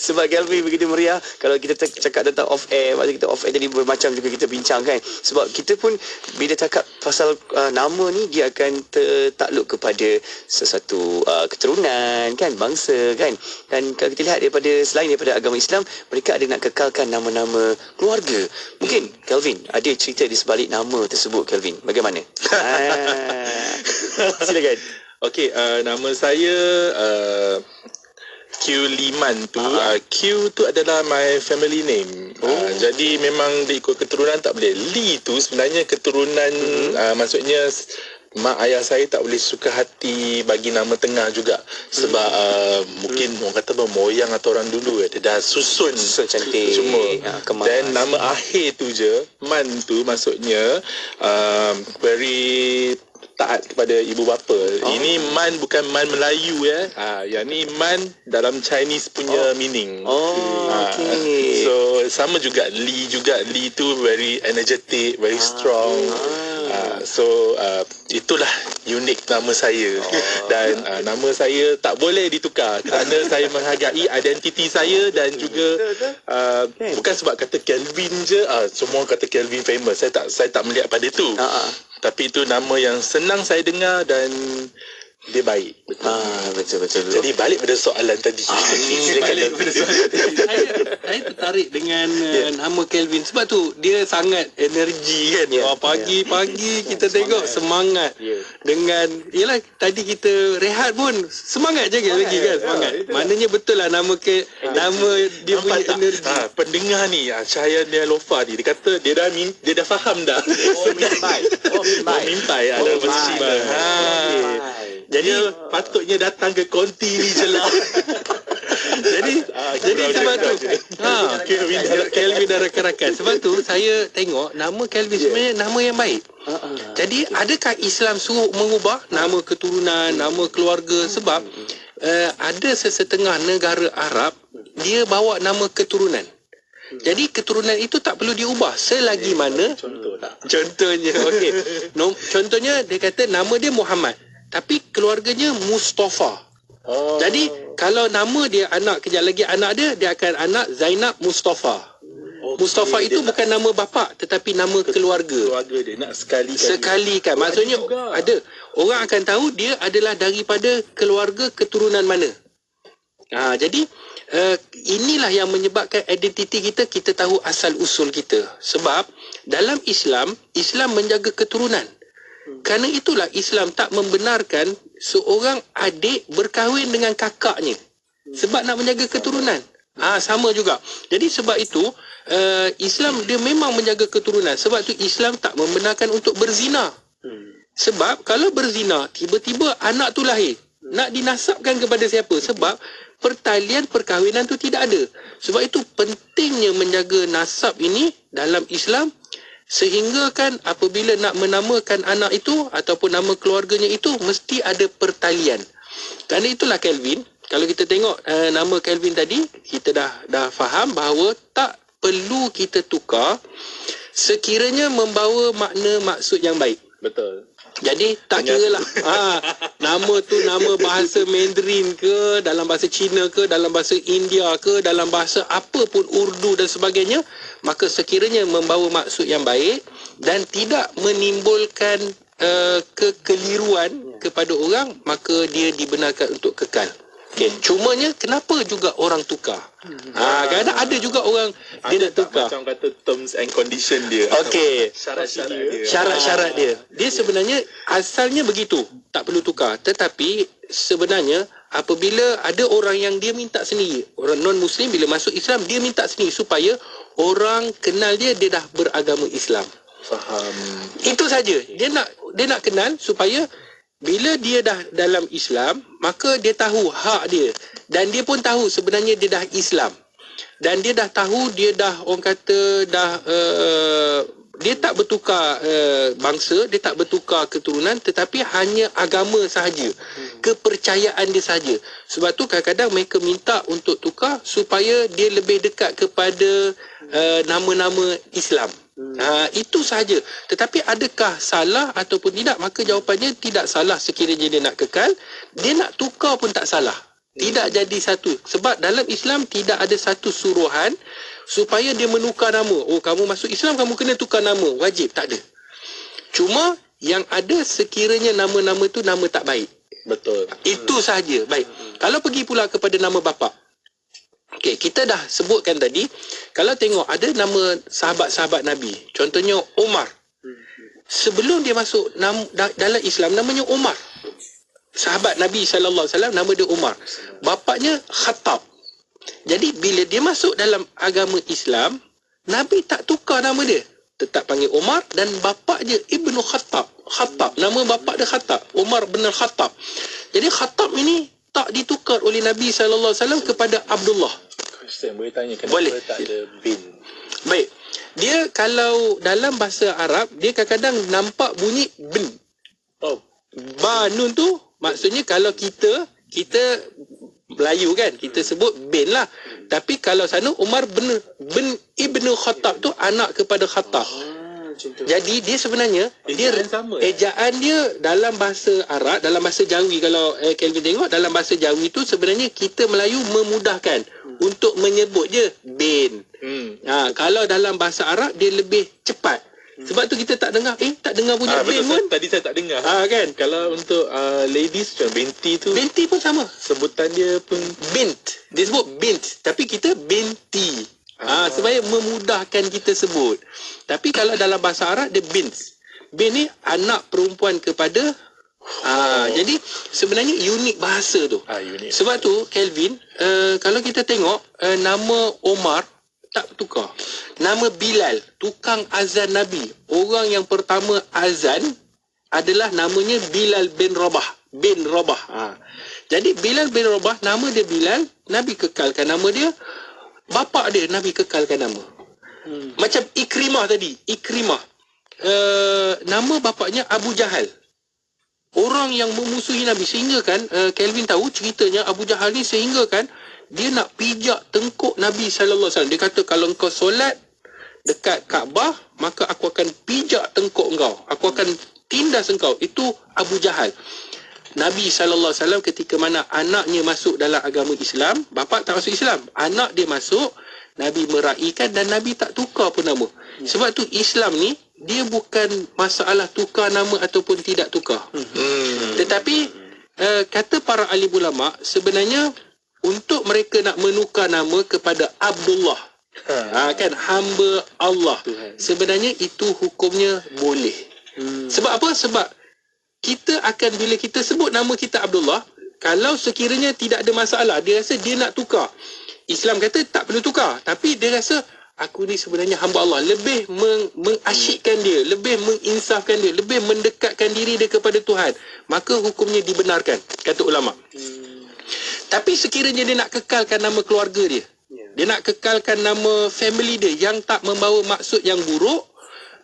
Sebab Kelvin begitu meriah. Kalau kita cakap tentang off air, maksud kita off air tadi bermacam juga kita bincang kan. Sebab kita pun bila cakap pasal nama ni dia akan tertakluk kepada sesuatu keturunan kan, bangsa kan. Dan kalau kita lihat selain daripada agama Islam, mereka ada nak kekalkan nama-nama keluarga. Mungkin Kelvin ada cerita di sebalik nama tersebut. Kelvin, bagaimana? Silakan. Okey, nama saya Q Liman tu. Q tu adalah my family name. Jadi memang dia ikut keturunan tak boleh. Lee tu sebenarnya keturunan maksudnya mak ayah saya tak boleh suka hati bagi nama tengah juga. Sebab mungkin orang kata moyang atau orang dulu dia dah susun cantik semua. Kemas. Dan nama akhir tu je, Man tu maksudnya very taat kepada ibu bapa. Ini Man bukan Man Melayu ya. Yang ni Man dalam Chinese punya meaning. Okay. So sama juga Lee juga. Lee tu very energetic, very strong. So itulah unik nama saya. Dan nama saya tak boleh ditukar kerana saya menghargai identiti saya dan juga bukan sebab kata Kelvin je semua kata Kelvin famous. Saya tak melihat pada itu. Tapi itu nama yang senang saya dengar dan dia baik. Betul. Jadi balik pada soalan tadi. Balik pada soalan. Saya tertarik dengan nama Kelvin sebab tu dia sangat energi kan. Pagi-pagi kita tengok semangat. Dengan yalah tadi kita rehat pun semangat je lagi kan, semangat. Maknanya betul lah nama dia punya energi. Pendengar ni Cahaya Lofa ni dia kata dia dah faham dah. Mimpai ada versi. Jadi patutnya datang ke konti ni je lah. Jadi sebab tu Kelvin dan rakan-rakan. Sebab tu saya tengok nama Kelvin sebenarnya nama yang baik. Jadi adakah Islam suruh mengubah nama keturunan, nama keluarga? Sebab ada sesetengah negara Arab dia bawa nama keturunan. Jadi keturunan itu tak perlu diubah selagi mana contohnya okey. Contohnya dia kata nama dia Muhammad tapi keluarganya Mustafa. Jadi kalau nama dia anak kejap lagi anak dia akan anak Zainab Mustafa. Mustafa itu bukan nama bapa tetapi nama keluarga. Keluarga dia nak sekalikan. Maksudnya ada orang akan tahu dia adalah daripada keluarga keturunan mana. Jadi inilah yang menyebabkan identiti kita tahu asal usul kita. Sebab dalam Islam menjaga keturunan. Kerana itulah Islam tak membenarkan seorang adik berkahwin dengan kakaknya. Sebab nak menjaga keturunan. Sama juga. Jadi sebab itu Islam dia memang menjaga keturunan. Sebab itu Islam tak membenarkan untuk berzina. Sebab kalau berzina tiba-tiba anak tu lahir, nak dinasabkan kepada siapa? Sebab pertalian perkahwinan tu tidak ada. Sebab itu pentingnya menjaga nasab ini dalam Islam. Sehingga kan apabila nak menamakan anak itu ataupun nama keluarganya itu mesti ada pertalian. Kerana itulah Kelvin, kalau kita tengok nama Kelvin tadi, kita dah faham bahawa tak perlu kita tukar sekiranya membawa makna maksud yang baik. Betul. Jadi tak kira lah nama tu nama bahasa Mandarin ke, dalam bahasa Cina ke, dalam bahasa India ke, dalam bahasa apa pun, Urdu dan sebagainya, maka sekiranya membawa maksud yang baik dan tidak menimbulkan kekeliruan kepada orang, maka dia dibenarkan untuk kekal. Okay. Cumanya kenapa juga orang tukar? Kadang ada juga orang dia nak tukar. Macam kata terms and condition dia. Okey. Syarat-syarat dia. Syarat-syarat dia. Dia sebenarnya asalnya begitu, tak perlu tukar. Tetapi sebenarnya apabila ada orang yang dia minta sendiri, orang non-Muslim bila masuk Islam dia minta sendiri supaya orang kenal dia dah beragama Islam. Faham. Itu saja. Dia nak kenal supaya bila dia dah dalam Islam, maka dia tahu hak dia. Dan dia pun tahu sebenarnya dia dah Islam. Dan dia dah tahu, dia dah, orang kata, dia tak bertukar bangsa, dia tak bertukar keturunan, tetapi hanya agama sahaja. Kepercayaan dia sahaja. Sebab tu kadang-kadang mereka minta untuk tukar supaya dia lebih dekat kepada nama-nama Islam. Itu sahaja. Tetapi adakah salah ataupun tidak? Maka jawapannya tidak salah sekiranya dia nak kekal. Dia nak tukar pun tak salah. Tidak jadi satu. Sebab dalam Islam tidak ada satu suruhan supaya dia menukar nama. Oh, kamu masuk Islam, kamu kena tukar nama. Wajib, tak ada. Cuma yang ada sekiranya nama-nama tu nama tak baik. Betul. Itu sahaja. Baik. Kalau pergi pula kepada nama bapa. Okey, kita dah sebutkan tadi, kalau tengok ada nama sahabat-sahabat Nabi. Contohnya Umar. Sebelum dia masuk dalam Islam, namanya Umar. Sahabat Nabi SAW, nama dia Umar. Bapaknya Khattab. Jadi bila dia masuk dalam agama Islam, Nabi tak tukar nama dia. Tetap panggil Umar, dan bapak dia Ibnu Khattab. Khattab. Nama bapak dia Khattab. Umar bin Khattab. Jadi Khattab ini tak ditukar oleh Nabi SAW kepada Abdullah. Question, boleh tanya kenapa boleh. Tak ada bin? Baik. Dia kalau dalam bahasa Arab, dia kadang-kadang nampak bunyi bin. Oh. Ba nun tu maksudnya kalau kita Melayu kan, kita sebut bin lah. Tapi kalau sana Umar bin Ibnu Khattab tu anak kepada Khattab. Jadi dia sebenarnya ejaan dia dalam bahasa Arab, dalam bahasa Jawi, kalau Kelvin tengok dalam bahasa Jawi tu sebenarnya kita Melayu memudahkan untuk menyebut je bin. Kalau dalam bahasa Arab dia lebih cepat. Sebab tu kita tak dengar bunyi bin pun. Tadi saya tak dengar. Kan? Kalau untuk ladies macam binti tu, binti pun sama. Sebutan dia pun bint. Dia sebut bint, tapi kita binti. Supaya memudahkan kita sebut. Tapi kalau dalam bahasa Arab dia bint. Bint ni anak perempuan kepada jadi sebenarnya unik bahasa tu. Unik. Sebab tu Kelvin, kalau kita tengok nama Omar tak tukar. Nama Bilal, tukang azan Nabi. Orang yang pertama azan adalah namanya Bilal bin Rabah. Jadi Bilal bin Rabah, nama dia Bilal, Nabi kekalkan nama dia. Bapa dia Nabi kekalkan nama. Macam Ikrimah tadi. Nama bapaknya Abu Jahal. Orang yang memusuhi Nabi. Sehingga kan, Kelvin tahu ceritanya Abu Jahal ni, sehingga kan dia nak pijak tengkuk Nabi SAW. Dia kata, kalau engkau solat dekat Kaabah, maka aku akan pijak tengkuk engkau. Aku akan tindas engkau. Itu Abu Jahal. Nabi SAW ketika mana anaknya masuk dalam agama Islam, bapa tak masuk Islam, anak dia masuk, Nabi meraihkan dan Nabi tak tukar pun nama. Sebab tu Islam ni, dia bukan masalah tukar nama ataupun tidak tukar. Tetapi kata para alim ulama, sebenarnya untuk mereka nak menukar nama kepada Abdullah, kan, hamba Allah, sebenarnya itu hukumnya boleh. Sebab apa? Sebab kita akan, bila kita sebut nama kita Abdullah, kalau sekiranya tidak ada masalah, dia rasa dia nak tukar. Islam kata tak perlu tukar, tapi dia rasa aku ni sebenarnya hamba Allah, lebih mengasyikkan dia, lebih menginsafkan dia, lebih mendekatkan diri dia kepada Tuhan, maka hukumnya dibenarkan, kata ulama. Tapi sekiranya dia nak kekalkan nama keluarga dia, dia nak kekalkan nama family dia yang tak membawa maksud yang buruk,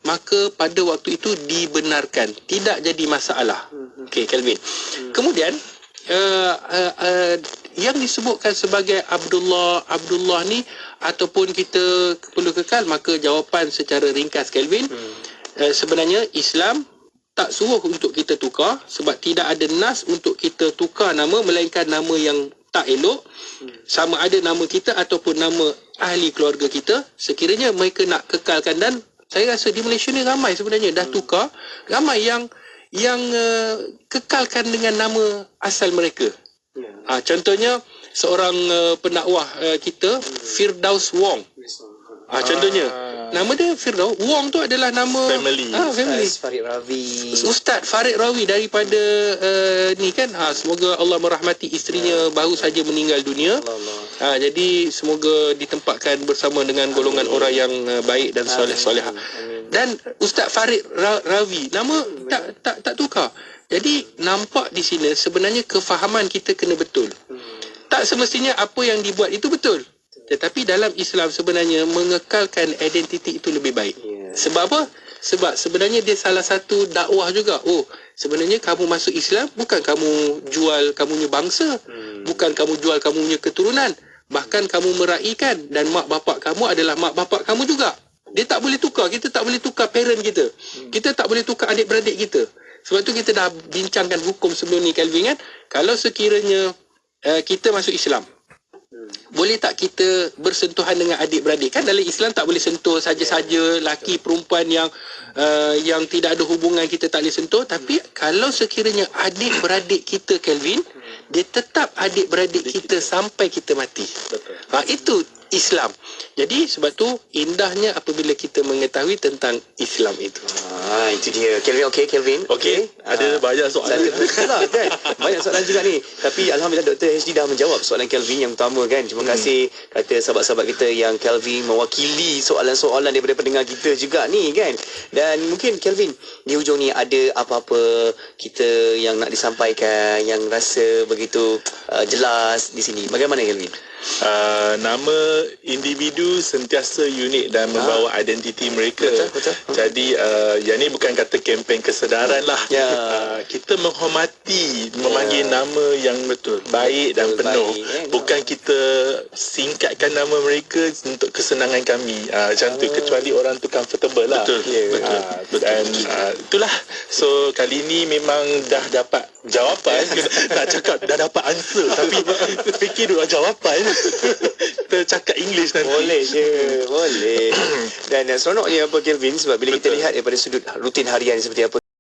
maka pada waktu itu dibenarkan, tidak jadi masalah. Okey, Kelvin. Kemudian yang disebutkan sebagai Abdullah ni ataupun kita perlu kekal, maka jawapan secara ringkas Kelvin, sebenarnya Islam tak suruh untuk kita tukar, sebab tidak ada nas untuk kita tukar nama, melainkan nama yang tak elok, sama ada nama kita ataupun nama ahli keluarga kita, sekiranya mereka nak kekalkan. Dan saya rasa di Malaysia ni ramai sebenarnya dah tukar, ramai yang kekalkan dengan nama asal mereka. Contohnya seorang pendakwah kita, Firdaus Wong. Contohnya nama dia Firdaus Wong tu adalah nama family. Ustaz Farid Ravi. Ustaz Farid Ravi daripada ni kan. Semoga Allah merahmati isterinya, baru saja meninggal dunia. Jadi semoga ditempatkan bersama dengan golongan orang yang baik dan soleh-solehah. Dan Ustaz Farid Ravi nama tak tukar. Jadi nampak di sini sebenarnya kefahaman kita kena betul. Tak semestinya apa yang dibuat itu betul. Tetapi dalam Islam sebenarnya mengekalkan identiti itu lebih baik. Sebab apa? Sebab sebenarnya dia salah satu dakwah juga. Sebenarnya kamu masuk Islam bukan kamu jual kamu punya bangsa, bukan kamu jual kamu punya keturunan, bahkan kamu meraihkan, dan mak bapak kamu adalah mak bapak kamu juga. Dia tak boleh tukar. Kita tak boleh tukar parent kita. Kita tak boleh tukar adik-beradik kita. Sebab tu kita dah bincangkan hukum sebelum ni, Kelvin, kan? Kalau sekiranya kita masuk Islam, boleh tak kita bersentuhan dengan adik-beradik? Kan dalam Islam tak boleh sentuh saja-saja, laki perempuan yang tidak ada hubungan kita tak boleh sentuh. Tapi kalau sekiranya adik-beradik kita, Kelvin, dia tetap adik-beradik kita sampai kita mati. Itu Islam. Jadi sebab tu indahnya apabila kita mengetahui tentang Islam itu. Itu dia. Kelvin, Kelvin. Ada banyak soalan. Betul kan? Banyak soalan juga ni. Tapi Alhamdulillah Dr. HD dah menjawab soalan Kelvin yang utama kan. Terima kasih kata sahabat-sahabat kita yang Kelvin mewakili soalan-soalan daripada pendengar kita juga ni kan. Dan mungkin Kelvin, di hujung ni ada apa-apa kita yang nak disampaikan, yang rasa begitu jelas di sini. Bagaimana Kelvin? Nama individu sentiasa unik dan membawa identiti mereka. Betul. Jadi yang ni bukan kata kempen kesedaran lah. Kita menghormati, memanggil nama yang betul, baik dan penuh. Bukan kita singkatkan nama mereka untuk kesenangan kami. Macam tu, kecuali orang tu comfortable lah. Betul. Dan itulah. So kali ni memang dah dapat jawapan. Tak cakap dah dapat answer, tapi fikir dulu jawapan. Kita cakap English nanti. Boleh je. Boleh. Dan seronoknya apa Kelvin, sebab bila kita lihat daripada sudut rutin harian seperti apa